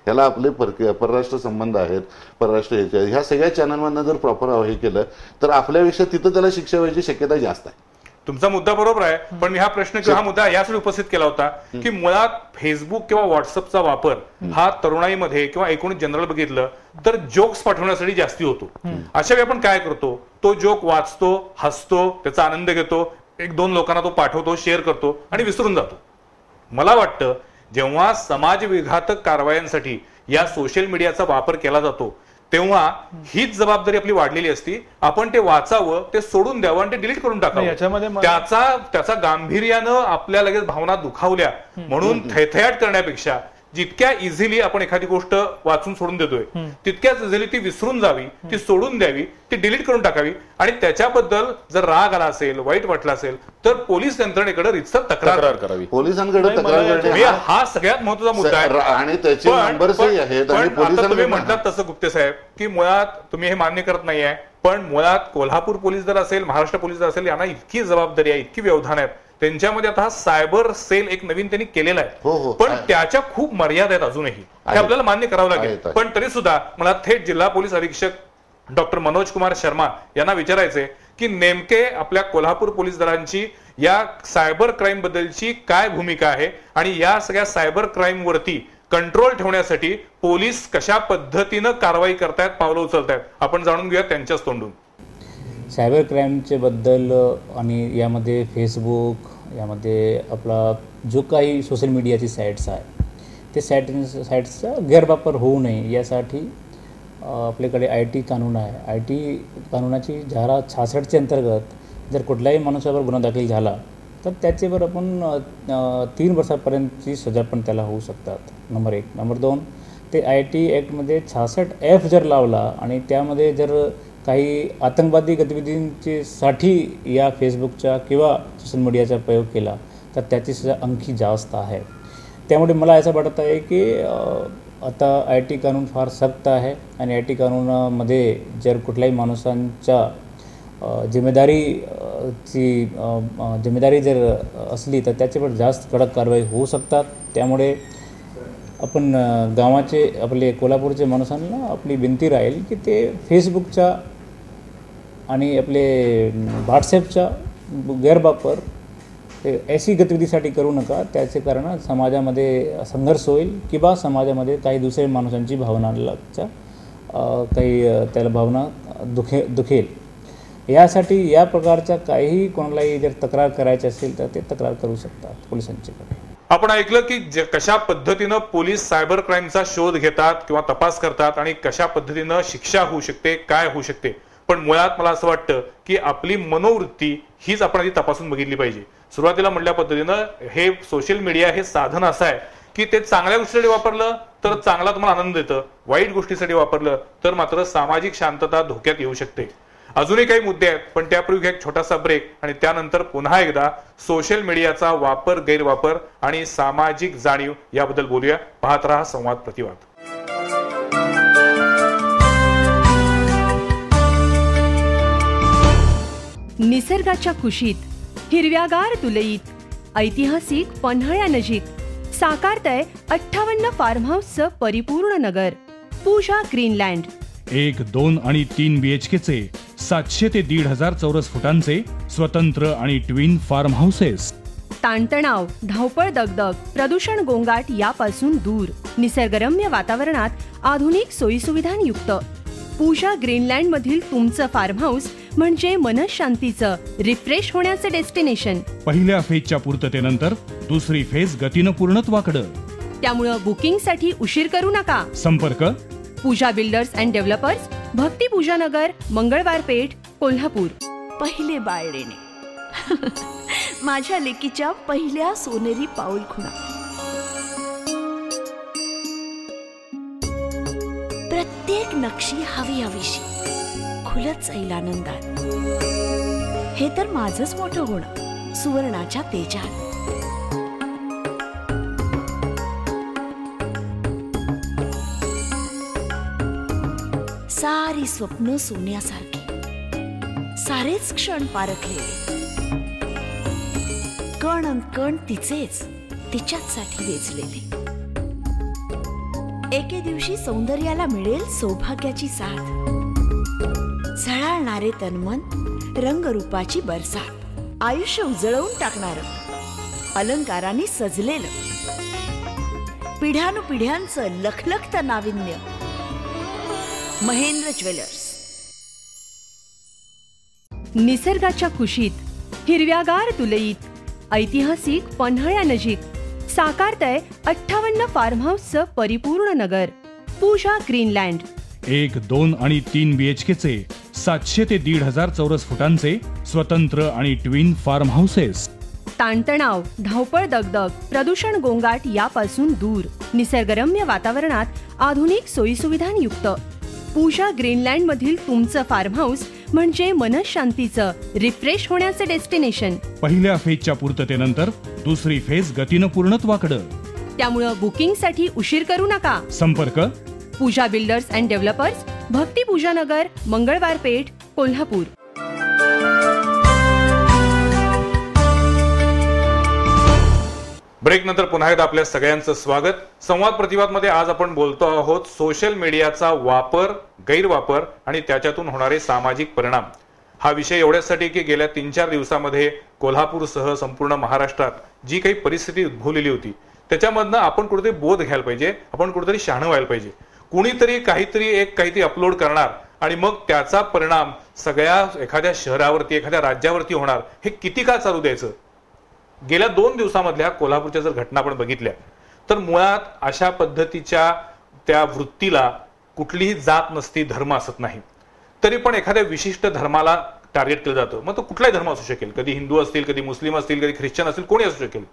ह्याला आपले परराष्ट्र संबंध आहेत, परराष्ट्र ह्याचे ह्या सगळ्या चॅनलमधनं जर प्रॉपर हे केलं तर आपल्यापेक्षा तिथं त्याला शिक्षा व्हायची शक्यता जास्त आहे. तुमचा मुद्दा बरोबर आहे, पण मी हा प्रश्न किंवा हा मुद्दा यासाठी उपस्थित केला होता की मुळात फेसबुक किंवा व्हॉट्सअपचा वापर हा तरुणाईमध्ये किंवा एकूण जनरल बघितलं तर जोक्स पाठवण्यासाठी जास्ती होतो. अशा वेळी आपण काय करतो, तो जोक वाचतो, हसतो, त्याचा आनंद घेतो, 1-2 लोकांना तो पाठवतो, शेअर करतो आणि विसरून जातो. मला वाटतं जेव्हा समाज विघातक कारवायांसाठी या सोशल मीडियाचा वापर केला जातो तेव्हा हीच जबाबदारी आपली वाढलेली असती. आपण ते वाचावं, ते सोडून द्यावं आणि ते डिलीट करून टाकावं. त्याचा गांभीर्यानं आपल्या लगेच भावना दुखावल्या म्हणून थैथयाट करण्यापेक्षा जितक्या इझिली आपण एखादी गोष्ट वाचून सोडून देतोय तितक्याच इझिली ती विसरून जावी, ती सोडून द्यावी, ती डिलीट करून टाकावी. आणि त्याच्याबद्दल जर राग आला असेल, वाईट वाटलं असेल तर पोलीस यंत्रणेकडे रितसर तक्रार करावी. पोलिसांकडे तक्रार हा सगळ्यात महत्त्वाचा मुद्दा आहे. आणि त्याचे नंबर्सही आहेत. तुम्ही म्हणतात तसं गुप्ते साहेब की मुळात तुम्ही हे मान्य करत नाहीये, पण मुळात कोल्हापूर पोलीस दल असेल, महाराष्ट्र पोलीस दल असेल, यांना इतकी जबाबदारी आहे, इतकी व्यवधान आहेत. त्यांच्यामध्ये आता हा सायबर सेल एक नवीन त्यांनी केलेला आहे, पण त्याच्या खूप मर्यादा आहेत अजूनही, हे आपल्याला मान्य करावं लागेल. पण तरी सुद्धा मला थेट जिल्हा पोलीस अधीक्षक डॉक्टर मनोज कुमार शर्मा यांना विचारायचंय की नेमके आपल्या कोल्हापूर पोलीस दलांची या सायबर क्राईम बद्दलची काय भूमिका आहे आणि या सगळ्या सायबर क्राईम वरती कंट्रोल ठेवण्यासाठी पोलीस कशा पद्धतीनं कारवाई करतायत, पावलं उचलतायत, आपण जाणून घेऊया त्यांच्याच तोंडून. सायबर क्राईमचे बद्दल आणि यामध्ये फेसबुक, यामध्ये आपला जो काही सोशल मीडियाची साईट्स आहे ते साईट्सचा गैरवापर होऊ नये यासाठी आपल्याकडे IT कानून आहे. IT कानूनाची धारा 66च्या अंतर्गत जर कुठल्याही माणसावर गुन्हा दाखल झाला तर त्याच्यावर आपण 3 वर्षापर्यंतची सजा पण त्याला होऊ शकतात. नंबर 1. नंबर 2, ते IT ॲक्टमध्ये 66F जर लावला आणि त्यामध्ये जर काही आतंकवादी गतिविधींसाठी या फेसबुकचा किंवा सोशल मीडियाचा प्रयोग केला तर त्याची सजा आणखी जास्त आहे. त्यामुळे मला असं वाटत आहे की आता IT कानून फार सक्त आहे आणि IT कानूनामध्ये जर कुठल्याही माणसांच्या जिम्मेदारी जर असली तर त्याच्यावर जास्त कडक कारवाई होऊ शकतात. त्यामुळे आपण आपले कोल्हापूरच्या माणसांना आपली विनंती राहील की ते फेसबुकच्या आणि आपले व्हॉट्सॲपचा गैरवापर ऐशी गतिविधीसाठी करू नका. त्याचे कारण समाजामध्ये संघर्ष होईल किंवा समाजामध्ये काही दुसऱ्या माणसांची भावनांचा त्याला भावना दुखेल. यासाठी या प्रकारच्या काही कोणालाही जर तक्रार करायची असेल तर ते तक्रार करू शकतात पोलिसांच्याकडे. आपण ऐकलं की कशा पद्धतीनं पोलीस सायबर क्राईमचा शोध घेतात किंवा तपास करतात आणि कशा पद्धतीनं शिक्षा होऊ शकते, काय होऊ शकते. पण मुळात मला असं वाटतं की आपली मनोवृत्ती हीच आपण आधी तपासून बघितली पाहिजे. सुरुवातीला म्हटल्या पद्धतीनं हे सोशल मीडिया हे साधन असं आहे की ते चांगल्या गोष्टीसाठी वापरलं तर चांगला तुम्हाला आनंद देतं, वाईट गोष्टीसाठी वापरलं तर मात्र सामाजिक शांतता धोक्यात येऊ शकते. अजूनही काही मुद्दे आहेत, पण त्यापूर्वी एक छोटासा ब्रेक आणि त्यानंतर पुन्हा एकदा सोशल मीडियाचा वापर, गैरवापर आणि सामाजिक जाणीव याबद्दल बोलूया. पाहत रहा संवाद प्रतिवाद. निसर्गाच्या कुशीत हिरव्यागार तुलईत ऐतिहासिक पन्हाळ्यानजीक साकारतय 58 फार्म हाऊसचं परिपूर्ण नगर पूजा ग्रीनलँड. 1, 2 आणि 3 BHKचे 700 ते 1,500 चौरस फुटांचे स्वतंत्र आणि ट्विन फार्म हाऊसेस. ताणतणाव, धावपळ, दगदग, प्रदूषण, गोंगाट यापासून दूर निसर्गरम्य वातावरणात आधुनिक सोयीसुविधांयुक्त पूजा ग्रीनलँड मधील तुमचं फार्म हाऊस म्हणजे मनशांतीचं, रिफ्रेश होण्याचं डेस्टिनेशन. पहिल्या फेजच्या पूर्ततेनंतर दुसरी फेज गतीनं पूर्णत्वाकडं. त्यामुळं बुकिंगसाठी उशीर करू नका. संपर्क पूजा बिल्डर्स अँड डेव्हलपर्स, भक्ती पूजा नगर, मंगळवार पेठ, कोल्हापूर. पहिले बाळ देणे माझ्या लेकीच्या पहिल्या सोनेरी पाऊल खुणा. प्रत्येक नक्षी हवी हवीशी खुलत जाईल आनंदात. हे तर माझंच मोठं होणं सुवर्णाच्या तेजात. सारी स्वप्न सोन्यासारखी, सारेच क्षण पारखलेले, कण अन कण तिचेच तिच्याचसाठी वेचलेले. एके दिवशी सौंदर्याला मिळेल सौभाग्याची साथ, झळाळणारे तन्मन, रंगरूपाची बरसात, आयुष्य उजळवून टाकणार, अलंकाराने सजलेलं, पिढ्यानुपिढ्यांचं लखलखतं नाविन्य. महेंद्र ज्वेलर्स. निसर्गाच्या कुशीत, हिरव्यागार तुलईत, ऐतिहासिक पन्हाळ्यानजीक साकारतंय 58 फार्म हाऊसचं परिपूर्ण नगर. पूजा ग्रीनलँड. 1, 2 आणि 3 BHKचे 700 ते 1,500 चौरस फुटांचे स्वतंत्र आणि ट्विन फार्म हाऊसेस. ताणतणाव, धावपळ, दगदग, प्रदूषण, गोंगाट यापासून दूर, निसर्गरम्य वातावरणात आधुनिक सोयीसुविधांयुक्त. पूजा ग्रीनलँड मधील तुमचं फार्म हाऊस म्हणजे मनशांतीचं, रिफ्रेश होण्याचं डेस्टिनेशन. पहिल्या फेजच्या पूर्ततेनंतर दुसरी फेज गतीनं पूर्णत्वाकडं. त्यामुळं बुकिंगसाठी उशीर करू नका. संपर्क पूजा builders and developers, Bhakti Pooja Nagar, Mangalwar Peth, Kolhapur. Break नंतर पुन्हा एकदा आपल्या सगळ्यांचं स्वागत. संवाद प्रतिवाद मध्ये आज आपण बोलतो आहोत सोशल मीडियाचा वापर, गैरवापर आणि त्याच्यातून होणारे सामाजिक परिणाम. हा विषय एवढ्यासाठी की गेल्या 3-4 दिवसामध्ये कोल्हापूरसह संपूर्ण महाराष्ट्रात जी काही परिस्थिती उद्भवलेली होती त्याच्यामधनं आपण कुठेतरी बोध घ्यायला पाहिजे, आपण कुठेतरी शहाणं व्हायला पाहिजे. कुणीतरी काहीतरी अपलोड करणार आणि मग त्याचा परिणाम सगळ्या एखाद्या शहरावरती, एखाद्या राज्यावरती होणार, हे किती काळ चालू द्यायचं. गेल्या 2 दिवसामधल्या कोल्हापूरच्या जर घटना आपण बघितल्या तर मुळात अशा पद्धतीच्या त्या वृत्तीला कुठलीही जात नसती, धर्म असत नाही, तरी पण एखाद्या विशिष्ट धर्माला टार्गेट केलं जातं. मग तो कुठलाही धर्म असू शकेल, कधी हिंदू असतील, कधी मुस्लिम असतील, कधी ख्रिश्चन असतील, कोणी असू शकेल.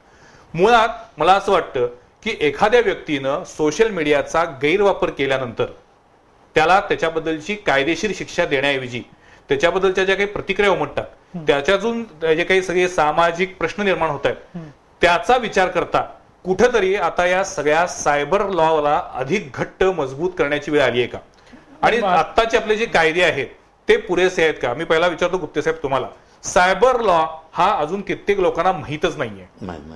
मुळात मला असं वाटतं की एखाद्या व्यक्तीनं सोशल मीडियाचा गैरवापर केल्यानंतर त्याला त्याच्याबद्दलची कायदेशीर शिक्षा देण्याऐवजी त्याच्याबद्दलच्या ज्या काही प्रतिक्रिया उमटतात त्याच्यातून जे काही सगळे सामाजिक प्रश्न निर्माण होत आहेत त्याचा विचार करता कुठेतरी आता या सगळ्या सायबर लॉला अधिक घट्ट मजबूत करण्याची वेळ आली आहे का, आणि आत्ताचे आपले जे कायदे आहेत ते पुरेसे आहेत का. मी पहिला विचारतो गुप्ते साहेब तुम्हाला, सायबर लॉ हा अजून कित्येक लोकांना माहीतच नाहीये.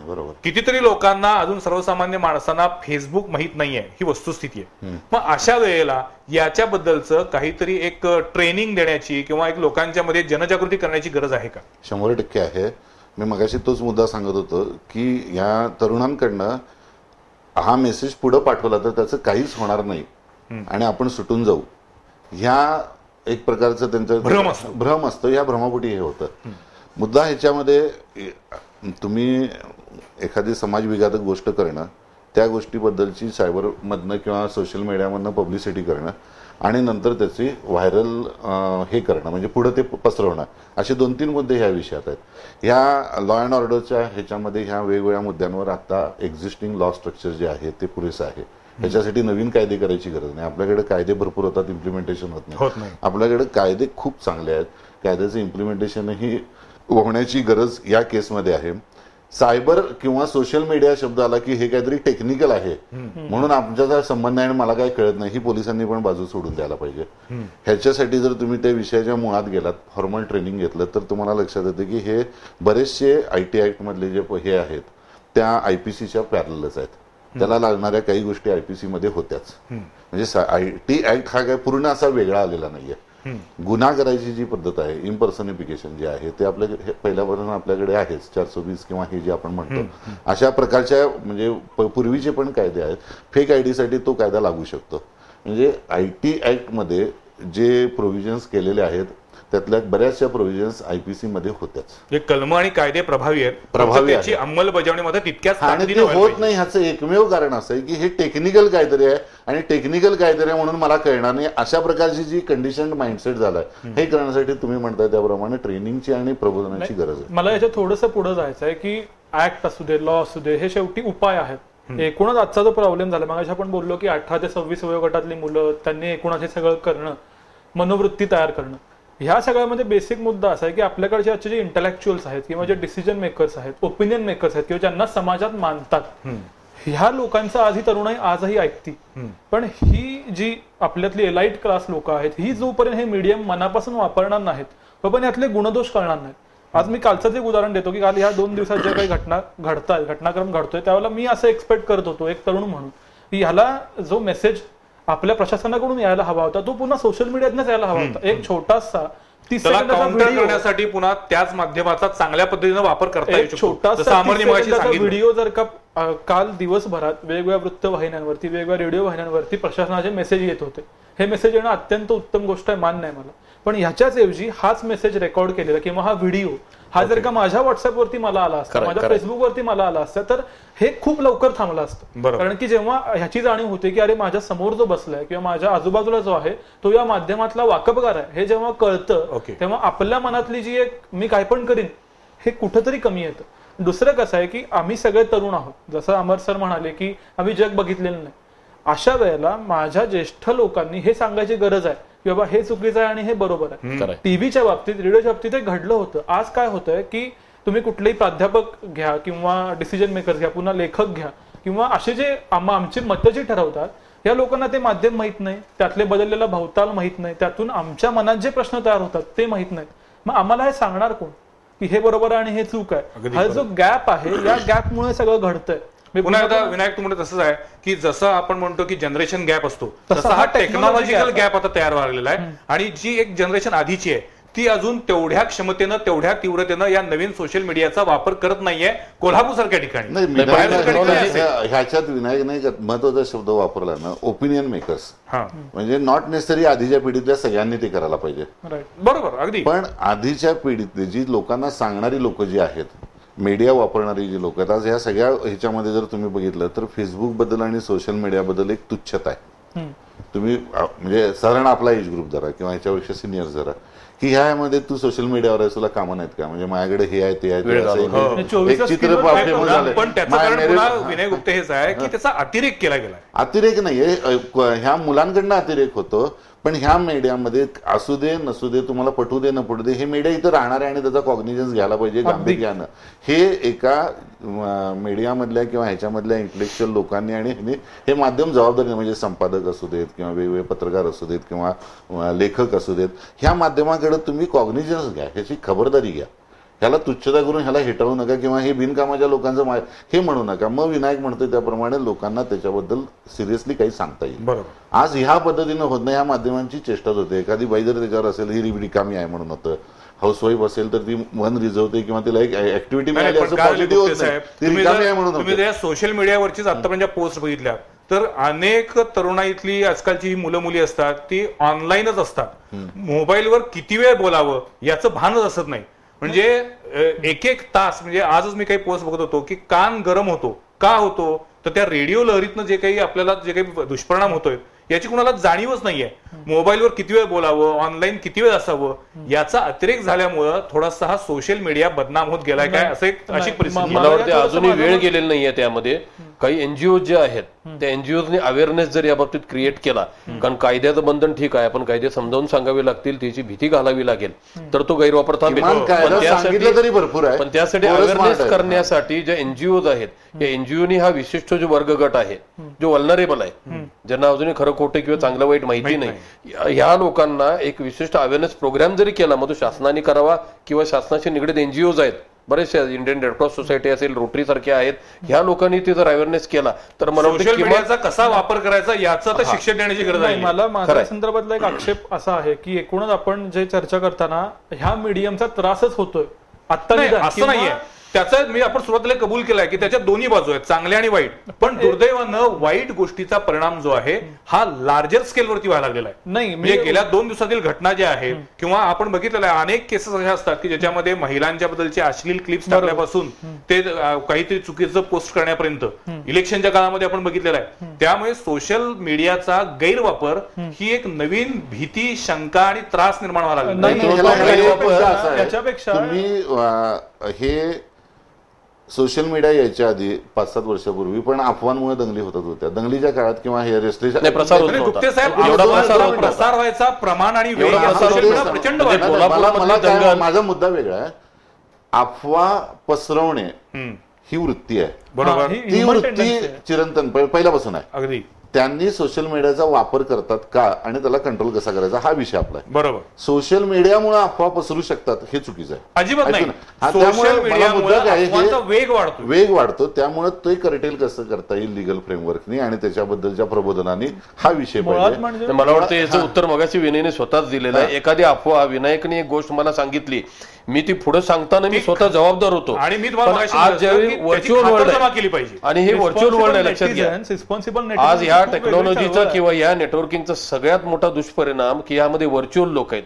बरोबर. कितीतरी लोकांना अजून सर्वसामान्य माणसांना फेसबुक माहीत नाहीये, ही वस्तुस्थिती आहे. मग अशा वेळेला याच्याबद्दलचं काहीतरी एक ट्रेनिंग देण्याची किंवा एक लोकांच्या मध्ये जनजागृती करण्याची गरज आहे का? 100% आहे. मी मगाशी तोच मुद्दा सांगत होतो की या तरुणांकडनं हा मेसेज पुढे पाठवला तर त्याचं काहीच होणार नाही आणि आपण सुटून जाऊ, ह्या एक प्रकारचं त्यांचं भ्रम असतं. या भ्रमापोटी हे होतं. मुद्दा ह्याच्यामध्ये तुम्ही एखादी समाजविघातक गोष्ट करणं, त्या गोष्टीबद्दलची सायबरमधनं किंवा सोशल मीडियामधनं पब्लिसिटी करणं आणि नंतर त्याची व्हायरल हे करणं म्हणजे पुढे ते पसरवणं, असे 2-3 मुद्दे ह्या विषयात आहेत. ह्या लॉ अँड ऑर्डरच्या ह्याच्यामध्ये ह्या वेगवेगळ्या मुद्द्यांवर आता एक्झिस्टिंग लॉ स्ट्रक्चर जे आहे ते पुरेसं आहे. त्याच्यासाठी नवीन कायदे करायची गरज नाही. आपल्याकडे कायदे भरपूर होतात, इम्प्लिमेंटेशन होत नाही. आपल्याकडे कायदे खूप चांगले आहेत, कायद्याचं इम्प्लिमेंटेशनही होण्याची गरज या केसमध्ये आहे. सायबर किंवा सोशल मीडिया शब्द आला की हे काहीतरी टेक्निकल आहे म्हणून आमच्याचा संबंध आहे आणि मला काय कळत नाही, ही पोलिसांनी पण बाजू सोडून द्यायला पाहिजे. ह्याच्यासाठी जर तुम्ही त्या विषयाच्या मुळात गेलात, फॉर्मल ट्रेनिंग घेतलं तर तुम्हाला लक्षात येते की हे बरेचसे IT ऍक्ट मधले जे हे आहेत त्या IPCच्या पॅरलच आहेत. त्याला लागणाऱ्या काही गोष्टी IPC मध्ये होत्याच. म्हणजे IT ऍक्ट हा काय पूर्ण असा वेगळा आलेला नाहीये. गुन्हा करायची जी पद्धत आहे, इम्पर्सनिफिकेशन जे आहे ते आपल्याकडे पहिल्यापासून आपल्याकडे आहेच. 420 किंवा हे जे आपण म्हणतो अशा प्रकारच्या म्हणजे पूर्वीचे पण कायदे आहेत. फेक ID साठी तो कायदा लागू शकतो. म्हणजे IT ऍक्ट मध्ये जे प्रोव्हिजन्स केलेले आहेत त्यातल्या बऱ्याचशा प्रोव्हिजन्स IPC मध्ये होत्याच. कलम आणि कायदे प्रभावी आहेत, त्याची अंमलबजावणीमध्ये तितक्याच होत नाही. ह्याचं एकमेव कारण असं आहे की हे टेक्निकल कायदे आहे आणि टेक्निकल कायदे आहे म्हणून मला कळणार नाही, अशा प्रकारची जी कंडिशन माइंडसेट झालाय हे करण्यासाठी तुम्ही म्हणताय त्याप्रमाणे ट्रेनिंगची आणि प्रबोधनाची गरज आहे. मला याच्यात थोडंसं पुढे जायचं आहे की ऍक्ट असू दे, लॉ असू दे, हे शेवटी उपाय आहेत. एकूणच आजचा जो प्रॉब्लेम झाला, मग आपण बोललो की 18 ते 26 वयोगटातली मुलं, त्यांनी एकूणच हे सगळं करणं, मनोवृत्ती तयार करणं, ह्या सगळ्यामध्ये बेसिक मुद्दा असा आहे की आपल्याकडचे आजचे जे इंटलेक्च्युअल्स आहेत किंवा जे डिसिजन मेकर्स आहेत, ओपिनियन मेकर्स आहेत किंवा ज्यांना समाजात मानतात, ह्या लोकांचं आज ही तरुणाई आजही ऐकती. पण ही जी आपल्यातली एलाइट क्लास लोक आहेत, ही जोपर्यंत हे मीडियम मनापासून वापरणार नाहीत तोपर्यंत यातले गुणदोष कळणार नाहीत. आज मी कालचंच एक उदाहरण देतो की काल ह्या 2 दिवसात ज्या काही घटनाक्रम घडतोय त्यावेळेला मी असं एक्सपेक्ट करत होतो एक तरुण म्हणून की ह्याला जो मेसेज आपल्या प्रशासनाकडून यायला हवा होता तो पुन्हा सोशल मीडियातनच यायला हवा होता. एक छोटासा 30 सेकंदाचा करण्यासाठी पुन्हा त्याच माध्यमाचा चांगल्या पद्धतीने वापर करता येऊ शकतो. छोटासा व्हिडिओ जर का काल दिवसभरात वेगवेगळ्या वृत्तवाहिन्यांवरती वेगवेगळ्या रेडिओ वाहिन्यांवरती प्रशासनाचे मेसेज येत होते. हे मेसेज येणं अत्यंत उत्तम गोष्ट आहे, मान्य आहे मला. पण ह्याच्याच ऐवजी हाच मेसेज रेकॉर्ड केलेला किंवा हा व्हिडिओ हा जर का माझ्या व्हॉट्सअपवरती मला आला असता, माझ्या फेसबुकवरती मला आला असता तर हे खूप लवकर थांबलं असतं. कारण की जेव्हा ह्याची जाणीव होते की अरे माझ्या समोर जो बसलाय किंवा माझ्या आजूबाजूला जो आहे तो या माध्यमातला वाकबगार आहे हे जेव्हा कळतं तेव्हा आपल्या मनातली जी एक मी काय पण करीन हे कुठंतरी कमी येतं. दुसरं कसं आहे की आम्ही सगळे तरुण आहोत, जसं अमर सर म्हणाले की आम्ही जग बघितलेलं नाही. अशा वेळेला माझ्या ज्येष्ठ लोकांनी हे सांगायची गरज आहे की बाबा हे चुकीचं आहे आणि हे बरोबर आहे. टीव्हीच्या बाबतीत रेडिओच्या बाबतीत हे घडलं होतं. आज काय होतंय की तुम्ही कुठलेही प्राध्यापक घ्या किंवा डिसिजन मेकर्स घ्या, पुन्हा लेखक घ्या किंवा असे जे आमची मतं जी ठरवतात या लोकांना ते माध्यम माहित नाही, त्यातले बदललेला भवताल माहित नाही, त्यातून आमच्या मनात जे प्रश्न तयार होतात ते माहित नाहीत. मग आम्हाला हे सांगणार कोण की हे बरोबर आहे आणि हे चूक आहे? हा जो गॅप आहे या गॅपमुळे सगळं घडतंय. पुन्हा एकदा विनायक तुम्हाला तसंच आहे की जसं आपण म्हणतो की जनरेशन गॅप असतो तसा हा टेक्नॉलॉजिकल गॅप आता तयार झालेला आहे. आणि जी एक जनरेशन आधीची आहे ती अजून तेवढ्या क्षमतेनं तेवढ्या तीव्रतेनं या नवीन सोशल मीडियाचा वापर करत नाहीये कोल्हापूर सारख्या ठिकाणी. ह्याच्यात विनायकने महत्वाचा शब्द वापरला ना, ओपिनियन मेकर्स. म्हणजे नॉट नेसेसरी आधीच्या पिढीतल्या सगळ्यांनी ते करायला पाहिजे, बरोबर अगदी. पण आधीच्या पिढीतली जी लोकांना सांगणारी लोक जी आहेत, मीडिया वापरणारी जी लोक आहेत, आज ह्या सगळ्या ह्याच्यामध्ये जर तुम्ही बघितलं तर फेसबुक बद्दल आणि सोशल मीडियाबद्दल एक तुच्छता आहे. तुम्ही म्हणजे साधारण आपला एज ग्रुप जरा किंवा ह्याच्यापेक्षा सिनियर जरा की ह्यामध्ये तू सोशल मीडियावर आहे, तुला कामं नाहीत का, म्हणजे माझ्याकडे हे आहे ते आहे, एक चित्र फेमस झालं. पण त्याचं कारण विनय गुप्ते हेच आहे की त्याचा अतिरेक केला गेला. अतिरेक नाहीये, ह्या मुलांकडनं अतिरेक होतो. पण ह्या मीडियामध्ये असू दे नसू दे, तुम्हाला पटू दे न पटू दे, हे मीडिया इथं राहणार आहे आणि त्याचा कॉग्निजन्स घ्यायला पाहिजे गांभीर्यानं. हे एका मीडियामधल्या किंवा ह्याच्यामधल्या इंटेलेक्च्युअल लोकांनी आणि हे माध्यम जबाबदारी, म्हणजे संपादक असू देत किंवा वेगवेगळे पत्रकार असू देत किंवा लेखक असू देत, ह्या माध्यमाकडे तुम्ही कॉग्निजन्स घ्या, ह्याची खबरदारी घ्या. ह्याला तुच्छता करून ह्याला हेटाळू नका किंवा हे बिनकामाच्या लोकांचं हे म्हणू नका. मग विनायक म्हणतोय त्याप्रमाणे लोकांना त्याच्याबद्दल सिरियसली काही सांगता येईल. बरोबर. आज ह्या पद्धतीनं होत नाही, ह्या माध्यमांची चेष्टाच होते. एखादी बाई जर त्याच्यावर असेल ही रिकामी आहे म्हणून होतं, हाऊसवाईफ असेल तर ती मन रिझवते किंवा तिला एक ऍक्टिव्हिटी मिळाली असं पॉझिटिव्ह होत नाही, ती रिकामी आहे म्हणून. तुम्ही सोशल मीडियावरचीच आतापर्यंत पोस्ट बघितल्या तर अनेक तरुणाईतली आजकालची ही मुलं मुली असतात ती ऑनलाईनच असतात. मोबाईलवर किती वेळ बोलावं याचं भानच असत नाही. म्हणजे एक तास, म्हणजे आजच मी काही पोस्ट बघत होतो की कान गरम होतो. का होतो तर त्या रेडिओ लहरीतनं जे काही आपल्याला जे काही दुष्परिणाम होतोय याची कुणाला जाणीवच नाहीये. मोबाईलवर किती वेळ बोलावं, ऑनलाईन किती वेळ असावं याचा अतिरेक झाल्यामुळं थोडासा हा सोशल मीडिया बदनाम होत गेलाय काय असं एक अशी परिस्थिती. मला वाटतं अजूनही वेळ गेलेला नाहीये त्यामध्ये. काही एनजीओ जे आहेत त्या एनजीओनी अवेअरनेस जर या बाबतीत क्रिएट केला, कारण कायद्याचं बंधन ठीक आहे, पण कायदे समजावून सांगावे लागतील, त्याची भीती घालावी लागेल तर तो गैरवापर थांबेल. पण त्यासाठी अवेअरनेस करण्यासाठी ज्या एनजीओज आहेत या एनजीओनी हा विशिष्ट जो वर्ग गट आहे जो वल्नरेबल आहे, ज्यांना अजूनही खरं खोटं किंवा चांगलं वाईट माहिती नाही, ह्या लोकांना एक विशिष्ट अवेअरनेस प्रोग्राम जरी केला, मग तो शासनाने करावा किंवा शासनाशी निगडीत एनजीओज आहेत, बरेचसे इंडियन रेडक्रॉस सोसायटी असेल, रोटरी सारखे आहेत, ह्या लोकांनी ते जर अवेअरनेस केला तर मला सोशल मीडियाचा कसा वापर करायचा याचं तर शिक्षण देण्याची गरज आहे. मला माझ्या संदर्भातला एक आक्षेप असा आहे की एकूणच आपण जे चर्चा करताना ह्या मीडियमचा त्रासच होतोय. आता असं नाहीये, त्याचं मी आपण सुरुवातीला कबूल केलाय की त्याच्या दोन्ही बाजू आहेत, चांगल्या आणि वाईट. पण दुर्दैवानं वाईट गोष्टीचा परिणाम जो आहे हा लार्जर स्केलवरती व्हायला लागलेला आहे. नाही म्हणजे गेल्या 2 दिवसातील घटना ज्या आहेत किंवा आपण बघितलेलं आहे अनेक केसेस अशा असतात की ज्याच्यामध्ये महिलांच्या बद्दलचे अश्लील क्लिप्स टाकल्यापासून ते काहीतरी चुकीचं पोस्ट करण्यापर्यंत इलेक्शनच्या काळामध्ये आपण बघितलेलं आहे. त्यामुळे सोशल मीडियाचा गैरवापर ही एक नवीन भीती, शंका आणि त्रास निर्माण व्हायला लागला. याच्यापेक्षा हे सोशल मीडिया यायच्या आधी 5-7 वर्षापूर्वी पण अफवांमुळे दंगली होतात होत्या. दंगलीच्या काळात किंवा हे रेस्ट्रिक्शन प्रसार व्हायचा प्रमाण आणि प्रचंड. माझा मुद्दा वेगळा आहे. अफवा पसरवणे ही वृत्ती आहे, बरोबर. ती वृत्ती चिरंतन पहिल्यापासून आहे. अगदी त्यांनी सोशल मीडियाचा वापर करतात का आणि त्याला कंट्रोल कसा करायचा हा विषय आपला आहे. बरोबर. सोशल मीडियामुळे अफवा पसरू शकतात हे चुकीचं आहे. अजिबात नाही. त्यामुळे मला मुद्दा काय वेग वाढतो त्यामुळे ते कर्टेल कसं करता येईल लिगल फ्रेमवर्कनी आणि त्याच्याबद्दलच्या प्रबोधनाने हा विषय पाहिजे. मला वाटतं याचं उत्तर मगाशी विनयने स्वतःच दिलेलं आहे. एखादी अफवा विनायकने एक गोष्ट मला सांगितली, मी ती पुढे सांगताना मी स्वतः जबाबदार होतो आणि मी आज ज्यावेळी व्हर्च्युअल वर्ल्ड केली पाहिजे आणि हे व्हर्च्युअल वर्ल्ड आहे लक्षात घ्या. आज ह्या टेक्नॉलॉजीचा किंवा या नेटवर्किंगचा सगळ्यात मोठा दुष्परिणाम की यामध्ये व्हर्च्युअल लोक आहेत.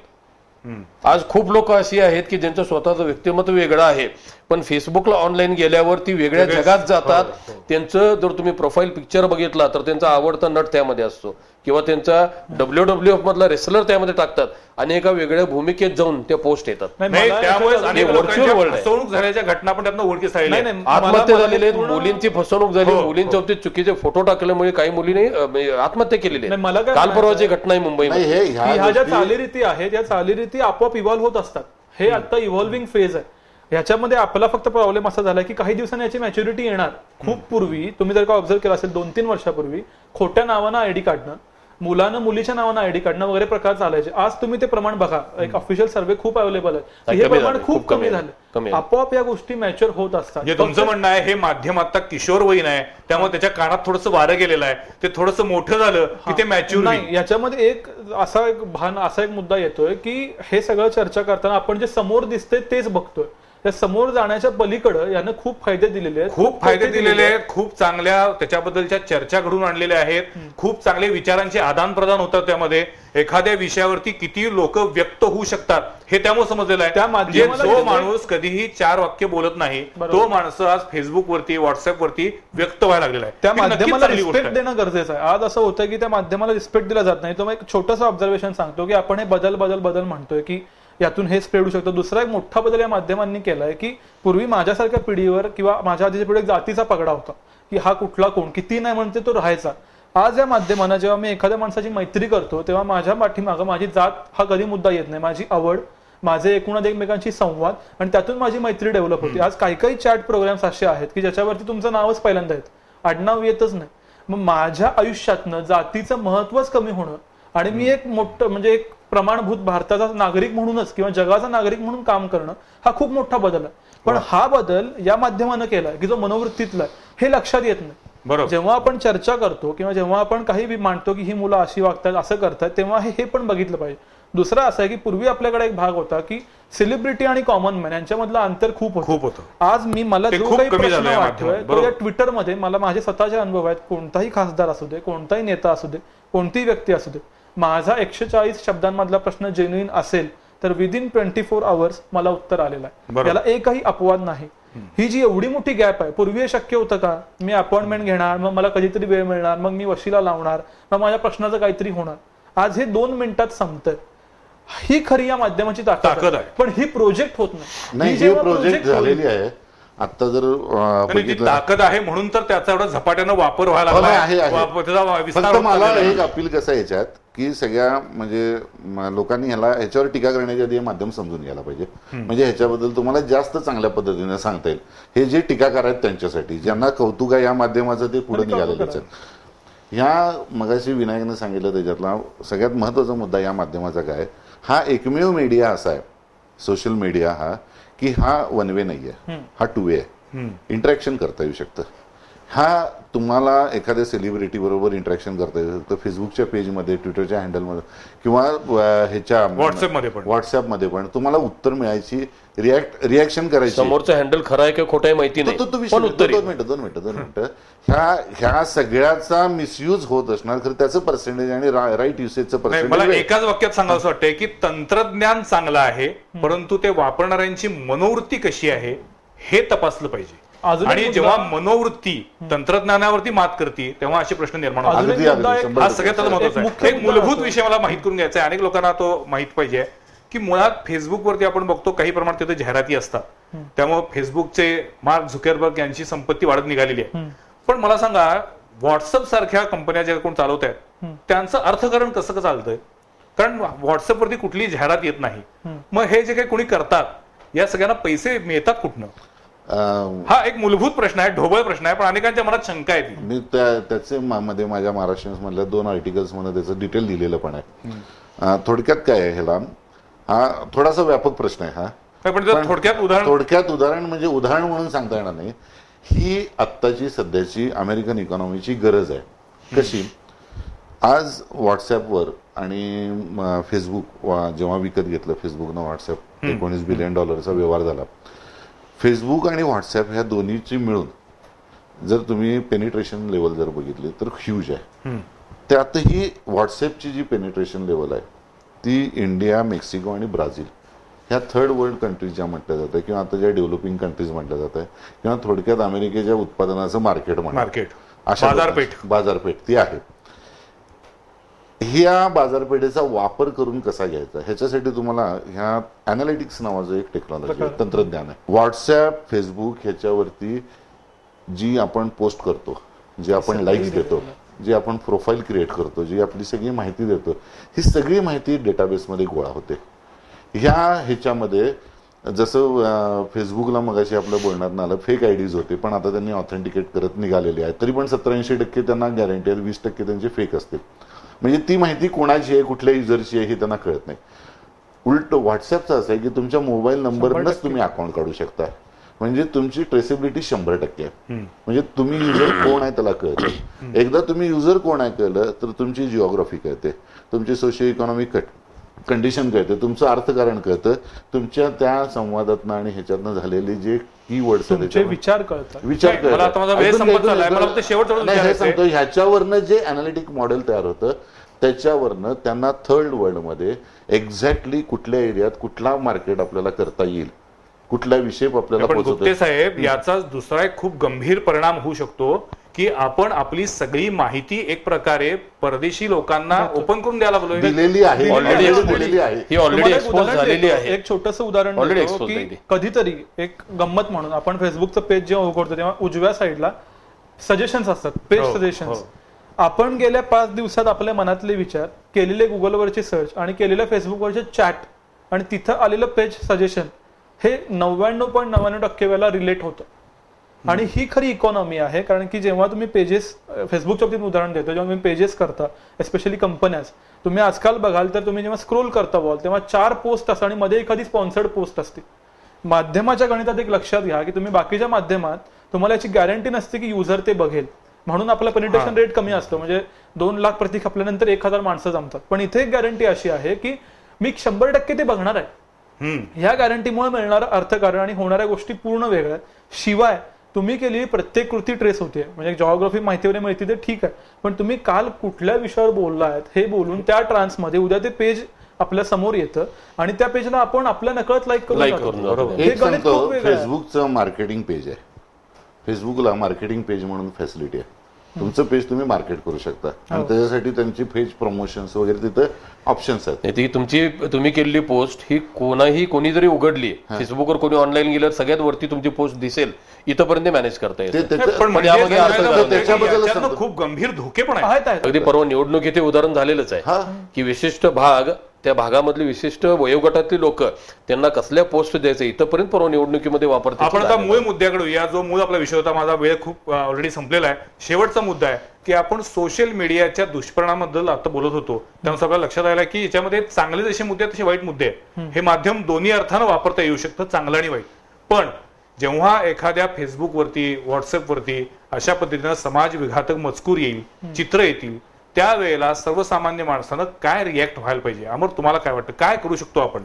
आज खूप लोक अशी आहेत की ज्यांचं स्वतःचं व्यक्तिमत्व वेगळं आहे पण फेसबुकला ऑनलाईन गेल्यावर ती वेगळ्या जगात जातात. त्यांचं जर तुम्ही प्रोफाईल पिक्चर बघितला तर त्यांचा आवडता नट त्यामध्ये असतो किंवा त्यांचा WWF मधला रेसलर त्यामध्ये टाकतात आणि एका वेगळ्या भूमिकेत जाऊन ते पोस्ट येतात. व्हर्च्युअल वर्ल्ड फसवणूक झाल्याच्या घटना पण त्यातनं उघडकीस आल्या. आत्महत्या झालेली आहेत, मुलींची फसवणूक झाली, मुलींच्या बाबतीत चुकीचे फोटो टाकल्यामुळे काही मुलींनी आत्महत्या केलेली आहे. काल परवाची घटना आहे मुंबईमध्ये. ह्या ज्या चालीरीती आहेत या चालीरीती आपोआप इव्हॉल्व्ह होत असतात. हे आता इव्हॉल्विंग फेज आहे. ह्याच्यामध्ये आपला फक्त प्रॉब्लेम असा झाला की काही दिवसांनी याची मॅच्युरिटी येणार. खूप पूर्वी तुम्ही जर का ऑब्झर्व्ह केलं असेल 2-3 वर्षापूर्वी खोट्या नावानं आयडी काढणं, मुलानं मुलीच्या नावानं आयडी काढणं वगैरे प्रकार चालायचे. आज तुम्ही ते प्रमाण बघा, एक ऑफिशियल सर्व्हे खूप अवेलेबल आहे, हे प्रमाण खूप कमी झालं. आपोआप या गोष्टी मॅच्युअर होत असतात. तुमचं म्हणणं आहे हे माध्यम आता किशोरवयीन आहे त्यामुळे त्याच्या कानात थोडंसं वारं गेलेलं आहे, ते थोडंसं मोठं झालं की ते मॅच्युअर नाही. याच्यामध्ये एक असा एक मुद्दा येतोय की हे सगळं चर्चा करताना आपण जे समोर दिसतंय तेच बघतोय. त्या समोर जाण्याच्या पलीकडे यानं खूप फायदे दिलेले आहेत, खूप चांगल्या त्याच्याबद्दलच्या चर्चा घडून आणलेल्या आहेत, खूप चांगले विचारांचे आदान प्रदान होतात. त्यामध्ये एखाद्या विषयावरती किती लोक व्यक्त होऊ शकतात हे त्यामुळे समजलेलं आहे. म्हणजे जो माणूस कधीही 4 वाक्य बोलत नाही तो माणूस आज फेसबुकवरती व्हॉट्सअपवरती व्यक्त व्हायला लागलेला आहे. त्या माध्यमाला रिस्पेक्ट देणं गरजेचं आहे. आज असं होतं की त्या माध्यमाला रिस्पेक्ट दिला जात नाही. तो मग एक छोटंसं ऑब्झर्वेशन सांगतो की आपण हे बदल म्हणतोय की यातून हे स्प्रेड होऊ शकतं. दुसरा एक मोठा बदल या माध्यमांनी केलाय की पूर्वी माझ्यासारख्या पिढीवर किंवा माझ्या आधीच्या पिढीवर जातीचा पगडा होता की हा कुठला कोण किती नाही म्हणते तो राहायचा. आज या माध्यमांना जेव्हा मी एखाद्या माणसाची मैत्री करतो तेव्हा माझ्या पाठीमागं माझी जात हा कधी मुद्दा येत नाही. माझी आवड, माझे एकूणच एकमेकांशी संवाद आणि त्यातून माझी मैत्री डेव्हलप होती. आज काही चॅट प्रोग्राम्स असे आहेत की ज्याच्यावरती तुमचं नावच पहिल्यांदा येत, आडनाव येतच नाही. मग माझ्या आयुष्यातनं जातीचं महत्वच कमी होणं आणि मी एक मोठं म्हणजे एक प्रमाणभूत भारताचा नागरिक म्हणूनच किंवा जगाचा नागरिक म्हणून काम करणं हा खूप मोठा बदल आहे. पण हा बदल या माध्यमानं केलाय की जो मनोवृत्तीतला आहे हे लक्षात येत नाही. जेव्हा आपण चर्चा करतो किंवा जेव्हा आपण काही मांडतो की ही मुलं अशी वागतात असं करतात तेव्हा हे पण बघितलं पाहिजे. दुसरा असं आहे की पूर्वी आपल्याकडे एक भाग होता की सेलिब्रिटी आणि कॉमन मॅन यांच्यामधलं अंतर खूप होतं. आज मला जो काही प्रश्न वाटतोय तो या ट्विटरमध्ये मला माझे स्वतःचे अनुभव आहेत. कोणताही खासदार असू दे, कोणताही नेता असू दे, कोणतीही व्यक्ती असू दे, माझा 140 शब्दांमधला प्रश्न जेन्युइन असेल तर विदिन 24 आवर्स मला उत्तर आलेलं आहे. याला एकही अपवाद नाही. ही जी एवढी मोठी गॅप आहे, पूर्वी शक्य होतं का? मी अपॉइंटमेंट घेणार, मग मला कधीतरी वेळ मिळणार, मग मी वशिला लावणार, मग माझ्या प्रश्नाचं काहीतरी होणार. आज हे 2 मिनिटात संपतंय. ही खरी या माध्यमाची ताकद आहे. पण ही प्रोजेक्ट होत नाही. ही प्रोजेक्ट झालेली आहे. आता जर ताकद आहे म्हणून तर त्याचा एवढा झपाट्यानं वापर व्हायला लागला. मला एक अपील कसं याच्यात की सगळ्या म्हणजे लोकांनी ह्याच्यावर टीका करण्याच्या आधी हे माध्यम समजून घ्यायला पाहिजे. म्हणजे ह्याच्याबद्दल तुम्हाला जास्त चांगल्या पद्धतीने सांगता येईल. हे जे टीकाकार आहेत त्यांच्यासाठी, ज्यांना कौतुक आहे या माध्यमाचं ते पुढे निघालेलेच आहेत. ह्या मगाशी विनायकने सांगितलं त्याच्यातला सगळ्यात महत्वाचा मुद्दा या माध्यमाचा काय, हा एकमेव मीडिया असा आहे सोशल मीडिया हा की हा 1 वे नाहीये, हा 2 वे आहे. इंटरॅक्शन करता येऊ शकतं. हा तुम्हाला एखाद्या सेलिब्रिटी बरोबर इंटरॅक्शन करता येऊ शकतं फेसबुकच्या पेजमध्ये, ट्विटरच्या हँडलमध्ये किंवा ह्याच्या व्हॉट्सअपमध्ये पण तुम्हाला उत्तर मिळायची, रिॲक्शन करायची. समोरचं हँडल खरं आहे की खोटं आहे माहिती नाही. 2 मिनिटं ह्या सगळ्याचा मिसयूज होत असणार. खरं त्याचं पर्सेंटेज आणि राईट युसेजचं पर्सेंटेज मला एकाच वाक्यात सांगावं असं वाटतंय की तंत्रज्ञान चांगलं आहे परंतु ते वापरणाऱ्यांची मनोवृत्ती कशी आहे हे तपासलं पाहिजे. आणि जेव्हा मनोवृत्ती तंत्रज्ञानावरती मात करते तेव्हा असे प्रश्न निर्माण होतात. हा सगळ्यात महत्वाचा आहे. एक मूलभूत विषय मला माहित करून घ्यायचा आहे, अनेक लोकांना तो माहित पाहिजे की मुळात फेसबुकवरती आपण बघतो काही प्रमाणात तिथे जाहिराती असतात. त्यामुळे फेसबुकचे मार्क झुकरबर्ग यांची संपत्ती वाढत निघालेली आहे. पण मला सांगा व्हॉट्सअप सारख्या कंपन्या ज्या कोण चालवत आहेत त्यांचं अर्थकारण कसं चालतंय? कारण व्हॉट्सअपवरती कुठलीही जाहिरात येत नाही. मग हे जे काही कोणी करतात या सगळ्यांना पैसे मिळतात कुठनं? हा एक मूलभूत प्रश्न आहे, ढोबळ प्रश्न आहे, पण अनेकांच्या मनात शंका आहे ती. मी त्याचे मध्ये माझ्या महाराष्ट्र मधल्या 2 आर्टिकल्स मध्ये त्याचं डिटेल दिलेलं पण आहे. थोडक्यात काय आहे, ह्याला हा थोडासा व्यापक प्रश्न आहे. पण थोडक्यात उदाहरण म्हणजे उदाहरण म्हणून सांगता येणार नाही. ही आत्ताची सध्याची अमेरिकन इकॉनॉमीची गरज आहे. कशी, आज व्हॉट्सॲपवर आणि फेसबुक जेव्हा विकत घेतलं फेसबुकनं व्हॉट्सॲप, $19 बिलियन व्यवहार झाला. फेसबुक आणि व्हॉट्सॲप ह्या दोन्हीची मिळून जर तुम्ही पेनिट्रेशन लेवल जर बघितली तर ह्यूज आहे. त्यातही व्हॉट्सॲपची जी पेनिट्रेशन लेवल आहे ती इंडिया, मेक्सिको आणि ब्राझील ह्या थर्ड वर्ल्ड कंट्रीज ज्या म्हटल्या जातात किंवा आता ज्या डेव्हलपिंग कंट्रीज म्हटल्या जात आहे किंवा थोडक्यात अमेरिकेच्या उत्पादनाचं मार्केट अशा बाजारपेठ ती आहे. ह्या बाजारपेठेचा वापर करून कसा घ्यायचा ह्याच्यासाठी तुम्हाला ह्या अॅनालिटिक्स नावाचं एक टेक्नॉलॉजी तंत्रज्ञान आहे. व्हॉट्सॲप, फेसबुक ह्याच्यावरती जी आपण पोस्ट करतो, जे आपण लाईक्स देतो, जे आपण प्रोफाईल क्रिएट करतो, जी आपली सगळी माहिती देतो, ही सगळी माहिती डेटाबेसमध्ये गोळा होते. ह्याच्यामध्ये जसं फेसबुकला मगाशी आपल्या बोलण्यात आलं फेक आयडीज होते, पण आता त्यांनी ऑथेंटिकेट करत निघालेले आहेत. तरी पण 70-80% त्यांना गॅरंटी आहे, 20% त्यांचे फेक असतील. म्हणजे ती माहिती कोणाची आहे, कुठल्या युजरची आहे हे त्यांना कळत नाही. उलट व्हॉट्सॲपचं असं आहे की तुमच्या मोबाईल नंबरनंच तुम्ही अकाउंट काढू शकता. म्हणजे तुमची ट्रेसेबिलिटी 100% आहे. म्हणजे तुम्ही युजर कोण आहे त्याला कळतं. एकदा तुम्ही युजर कोण आहे कळलं तर तुमची जिओग्राफी कळते, तुमची सोशिओ इकॉनॉमिक कंडिशन कळते, तुमचं अर्थकारण कळतं, तुमच्या त्या संवादातनं आणि ह्याच्यातनं झालेले जे कीवर्ड्स विचार कळतात. ह्याच्यावरनं जे अॅनालिटिक मॉडेल तयार होतं त्याच्यावरनं त्यांना थर्ड वर्ल्ड मध्ये एक्झॅक्टली कुठल्या एरियात कुठला मार्केट आपल्याला करता येईल, कुठला विषय आपल्याला गुप्ते साहेब, याचा दुसरा एक खूप गंभीर परिणाम होऊ शकतो की आपण आपली सगळी माहिती एक प्रकारे परदेशी लोकांना ओपन करून द्यायला दिलेली आहे, ऑलरेडी एक्सपोज झालेली आहे. एक छोटंसं उदाहरण देतो की कधीतरी एक गंमत म्हणून आपण फेसबुकचं पेज जेव्हा उघडतो तेव्हा उजव्या साईडला सजेशन्स असतात, पेज सजेशन्स. आपण गेल्या 5 दिवसात आपल्या मनातले विचार, केलेले गुगलवरचे सर्च आणि केलेल्या फेसबुकवरचे चॅट आणि तिथं आलेलं पेज सजेशन हे 99.99% वेळेला रिलेट होतं. आणि ही खरी इकॉनॉमी आहे. कारण की जेव्हा तुम्ही पेजेस, फेसबुकच्या बाबतीत उदाहरण देतो, जेव्हा तुम्ही पेजेस करता, एस्पेशली कंपन्याज, तुम्ही आजकाल बघाल तर तुम्ही जेव्हा स्क्रोल करता वॉल तेव्हा 4 पोस्ट असतात आणि मध्ये एखादी स्पॉन्सर्ड पोस्ट असते. माध्यमाच्या गणितात एक लक्षात घ्या की तुम्ही बाकीच्या माध्यमात तुम्हाला याची गॅरंटी नसते की युजर ते बघेल, म्हणून आपला पेनिट्रेशन रेट कमी असतो. म्हणजे 2 लाख प्रति खपल्यानंतर 1000 माणसं जमतात. पण इथे एक गॅरंटी अशी आहे की मी 100% ते बघणार आहे. ह्या गॅरंटीमुळे मिळणारं अर्थकारण आणि होणाऱ्या गोष्टी पूर्ण वेगळ्या. शिवाय तुम्ही केलेली प्रत्येक कृती ट्रेस होते. म्हणजे जॉग्राफी माहितीवर मिळते ते ठीक आहे, पण तुम्ही काल कुठल्या विषयावर बोललात हे बोलून त्या ट्रान्समध्ये उद्या ते पेज आपल्या समोर येतं आणि त्या पेजला आपण आपल्या नकळत लाईक करून. फेसबुकचं मार्केटिंग पेज आहे, फेसबुकला मार्केटिंग पेज म्हणून फॅसिलिटी आहे. तुमचं पेज तुम्ही मार्केट करू शकता आणि त्याच्यासाठी त्यांची पेज प्रमोशन्स वगैरे तिथे ऑप्शन्स आहेत. ती तुम्ही केलेली पोस्ट ही कोणी जरी उघडली, फेसबुकवर कोणी ऑनलाईन गेल्यावर सगळ्यात वरती तुमची पोस्ट दिसेल, इथपर्यंत मॅनेज करता येते. त्याच्याबद्दल खूप गंभीर धोके पण आहेत. अगदी परवा निवडणूक इथे उदाहरण झालेलंच आहे की विशिष्ट भाग, त्या भागामधली विशिष्ट वयोगटातली लोक त्यांना कसल्या पोस्ट द्यायचं इथपर्यंत परवा निवडणुकीमध्ये वापरतात. आपण आता मूळ मुद्द्याकडे या, जो मूळ आपला विषय होता. माझा वेळ खूप ऑलरेडी संपलेला आहे. शेवटचा मुद्दा आहे की आपण सोशल मीडियाच्या दुष्परिणामाबद्दल आता बोलत होतो, त्यानुसार आपल्याला लक्षात आलं की याच्यामध्ये चांगले जसे मुद्दे तसे वाईट मुद्दे आहेत. हे माध्यम दोन्ही अर्थानं वापरता येऊ शकतं, चांगलं आणि वाईट. पण जेव्हा एखाद्या फेसबुकवरती, व्हॉट्सअपवरती अशा पद्धतीनं समाज विघातक मजकूर येईल, चित्र येतील, त्यावेळेला सर्वसामान्य माणसानं काय रिॲक्ट व्हायला पाहिजे? अमर, तुम्हाला काय वाटतं, काय करू शकतो आपण?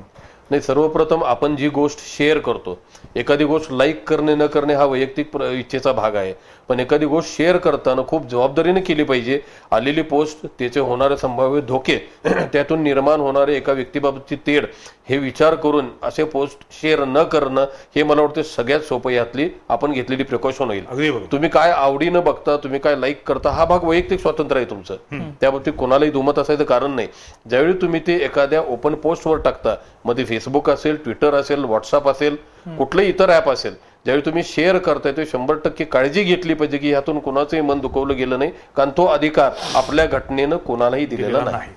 नाही, सर्वप्रथम आपण जी गोष्ट शेअर करतो, एखादी गोष्ट लाईक करणे न करणे हा वैयक्तिक इच्छेचा भाग आहे, पण एखादी गोष्ट शेअर करताना खूप जबाबदारीने केली पाहिजे. आलेली पोस्ट, त्याचे होणारे संभाव्य धोके, त्यातून निर्माण होणारे एका व्यक्तीबाबतची तेढ हे विचार करून असे पोस्ट शेअर न करणं हे मला वाटतं सगळ्यात सोपं यातली आपण घेतलेली प्रिकॉशन होईल. तुम्ही काय आवडीनं बघता, तुम्ही काय लाईक करता, हा भाग वैयक्तिक स्वातंत्र्य आहे तुमचं, त्याबाबतीत कोणालाही दुमत असायचं कारण नाही. ज्यावेळी तुम्ही ते एखाद्या ओपन पोस्टवर टाकता, मध्ये फेसबुक असेल, ट्विटर असेल, व्हॉट्सअप असेल, कुठलंही इतर ऍप असेल, ज्यावेळी तुम्ही शेअर करताय ते 100% काळजी घेतली पाहिजे की ह्यातून कोणाचंही मन दुखवलं गेलं नाही, कारण तो अधिकार आपल्या घटनेनं कोणालाही दिलेला नाही.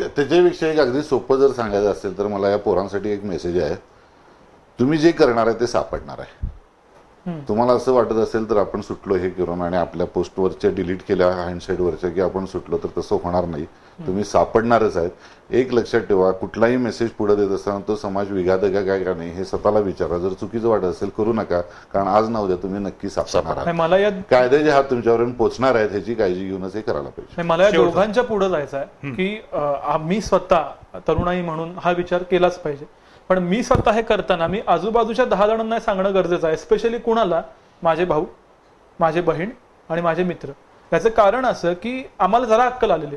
त्याच्याविषयी एक अगदी सोपं जर सांगायचं असेल तर मला या पोरांसाठी एक मेसेज आहे. तुम्ही जे करणार आहे ते सापडणार आहे. तुम्हाला असं वाटत असेल तर आपण सुटलो हे करून आणि आपल्या पोस्टवरच्या डिलीट केल्या हँडसेटवरच्या की आपण सुटलो, तर तसं होणार नाही. तुम्ही सापडणारच आहेत. एक लक्षात ठेवा, कुठलाही मेसेज पुढे देत असताना तो समाज विघातक आहे का नाही हे स्वतःला विचारा. जर चुकीचं वाटत असेल करू नका, कारण आज ना उद्या तुम्ही नक्की सापडणार आहात. मला या कायद्याचे हात तुमच्यावरून पोहोचणार आहेत ह्याची काळजी घेऊनच हे करायला पाहिजे. मला या दोघांच्या पुढे जायचं आहे की आम्ही स्वतः तरुणाई म्हणून हा विचार केलाच पाहिजे. पण मी स्वतः हे करताना मी आजूबाजूच्या 10 जणांना सांगणं गरजेचं आहे. स्पेशली कुणाला? माझे भाऊ, माझे बहीण आणि माझे मित्र. याचं कारण असं की आम्हाला जरा अक्कल आलेली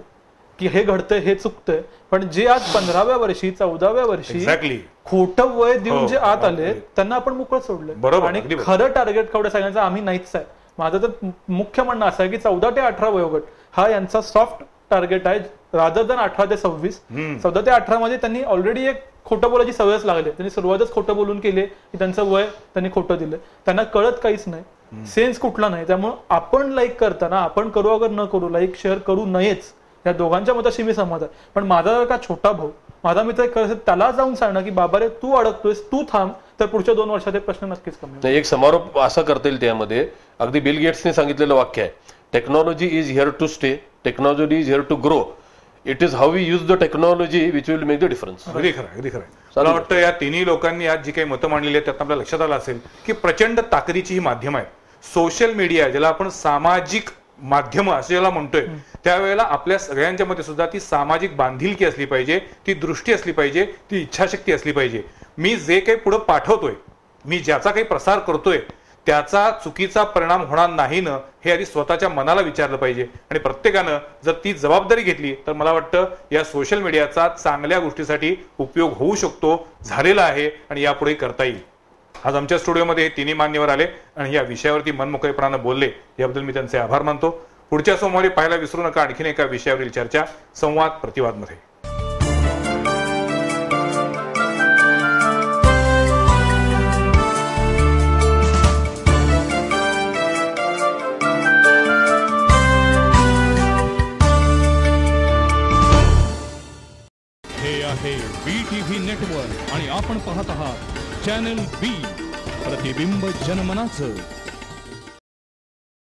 की हे घडतंय, हे चुकतंय. पण जे आज 15व्या वर्षी 14व्या वर्षी खोटं वय देऊन जे आत आले त्यांना आपण मोकळं सोडलंय. आणि खरं टार्गेट कवड्या सगळ्यांचं आम्ही नाहीच आहे. माझं तर मुख्य म्हणणं असं आहे की 14 ते 18 वयोगट हा यांचा सॉफ्ट टार्गेट आहे, रादर दॅन 18 ते 26. 14 ते 18 मध्ये त्यांनी ऑलरेडी एक खोटं बोलायची सवयच लागली. त्यांनी सुरुवातच खोटं बोलून केले की त्यांचं वय त्यांनी खोटं दिलं. त्यांना कळत काहीच नाही, सेन्स कुठला नाही. त्यामुळे आपण लाईक करताना आपण करू अगर न करू, लाईक शेअर करू नयेच. या दोघांच्या मताशी मी सहमत आहे. पण माझा जर का छोटा भाऊ, माझा मित्र करत त्याला जाऊन सांगणं की बाबा रे तू अडकतोयस, तू थांब, तर पुढच्या 2 वर्षात हे प्रश्न नक्कीच कमी. एक समारोप असा करता येईल त्यामध्ये, अगदी बिल गेट्सने सांगितलेलं वाक्य आहे, technology is here to stay, technology is here to grow. It is how we use the technology which will make the difference. अगदी खरं, अगदी खरं. मला वाटतं या तिन्ही लोकांनी आज जी काही मतं मांडलेली आहेत त्यात आपल्याला लक्षात आलं असेल की प्रचंड ताकदीची ही माध्यम आहे. सोशल मीडिया ज्याला आपण सामाजिक माध्यम असं ज्याला म्हणतोय, त्यावेळेला आपल्या सगळ्यांच्या मध्ये सुद्धा ती सामाजिक बांधिलकी असली पाहिजे, ती दृष्टी असली पाहिजे, ती इच्छाशक्ती असली पाहिजे. मी जे काही पुढे पाठवतोय, मी ज्याचा काही प्रसार करतोय त्याचा चुकीचा परिणाम होणार नाही ना हे आधी स्वतःच्या मनाला विचारलं पाहिजे. आणि प्रत्येकानं जर ती जबाबदारी घेतली तर मला वाटतं या सोशल मीडियाचा चांगल्या गोष्टीसाठी उपयोग होऊ शकतो, झालेला आहे आणि यापुढे करता येईल. आज आमच्या स्टुडिओमध्ये हे तिन्ही मान्यवर आले आणि या विषयावरती मनमोकळेपणानं बोलले, याबद्दल मी त्यांचे आभार मानतो. पुढच्या सोमवारी पाहायला विसरू नका आणखीन एका विषयावरील चर्चा संवाद प्रतिवाद मध्ये. हे आहे BTV नेटवर्क आणि आपण पाहत आहात चॅनल B, प्रतिबिंब जनमनाचं.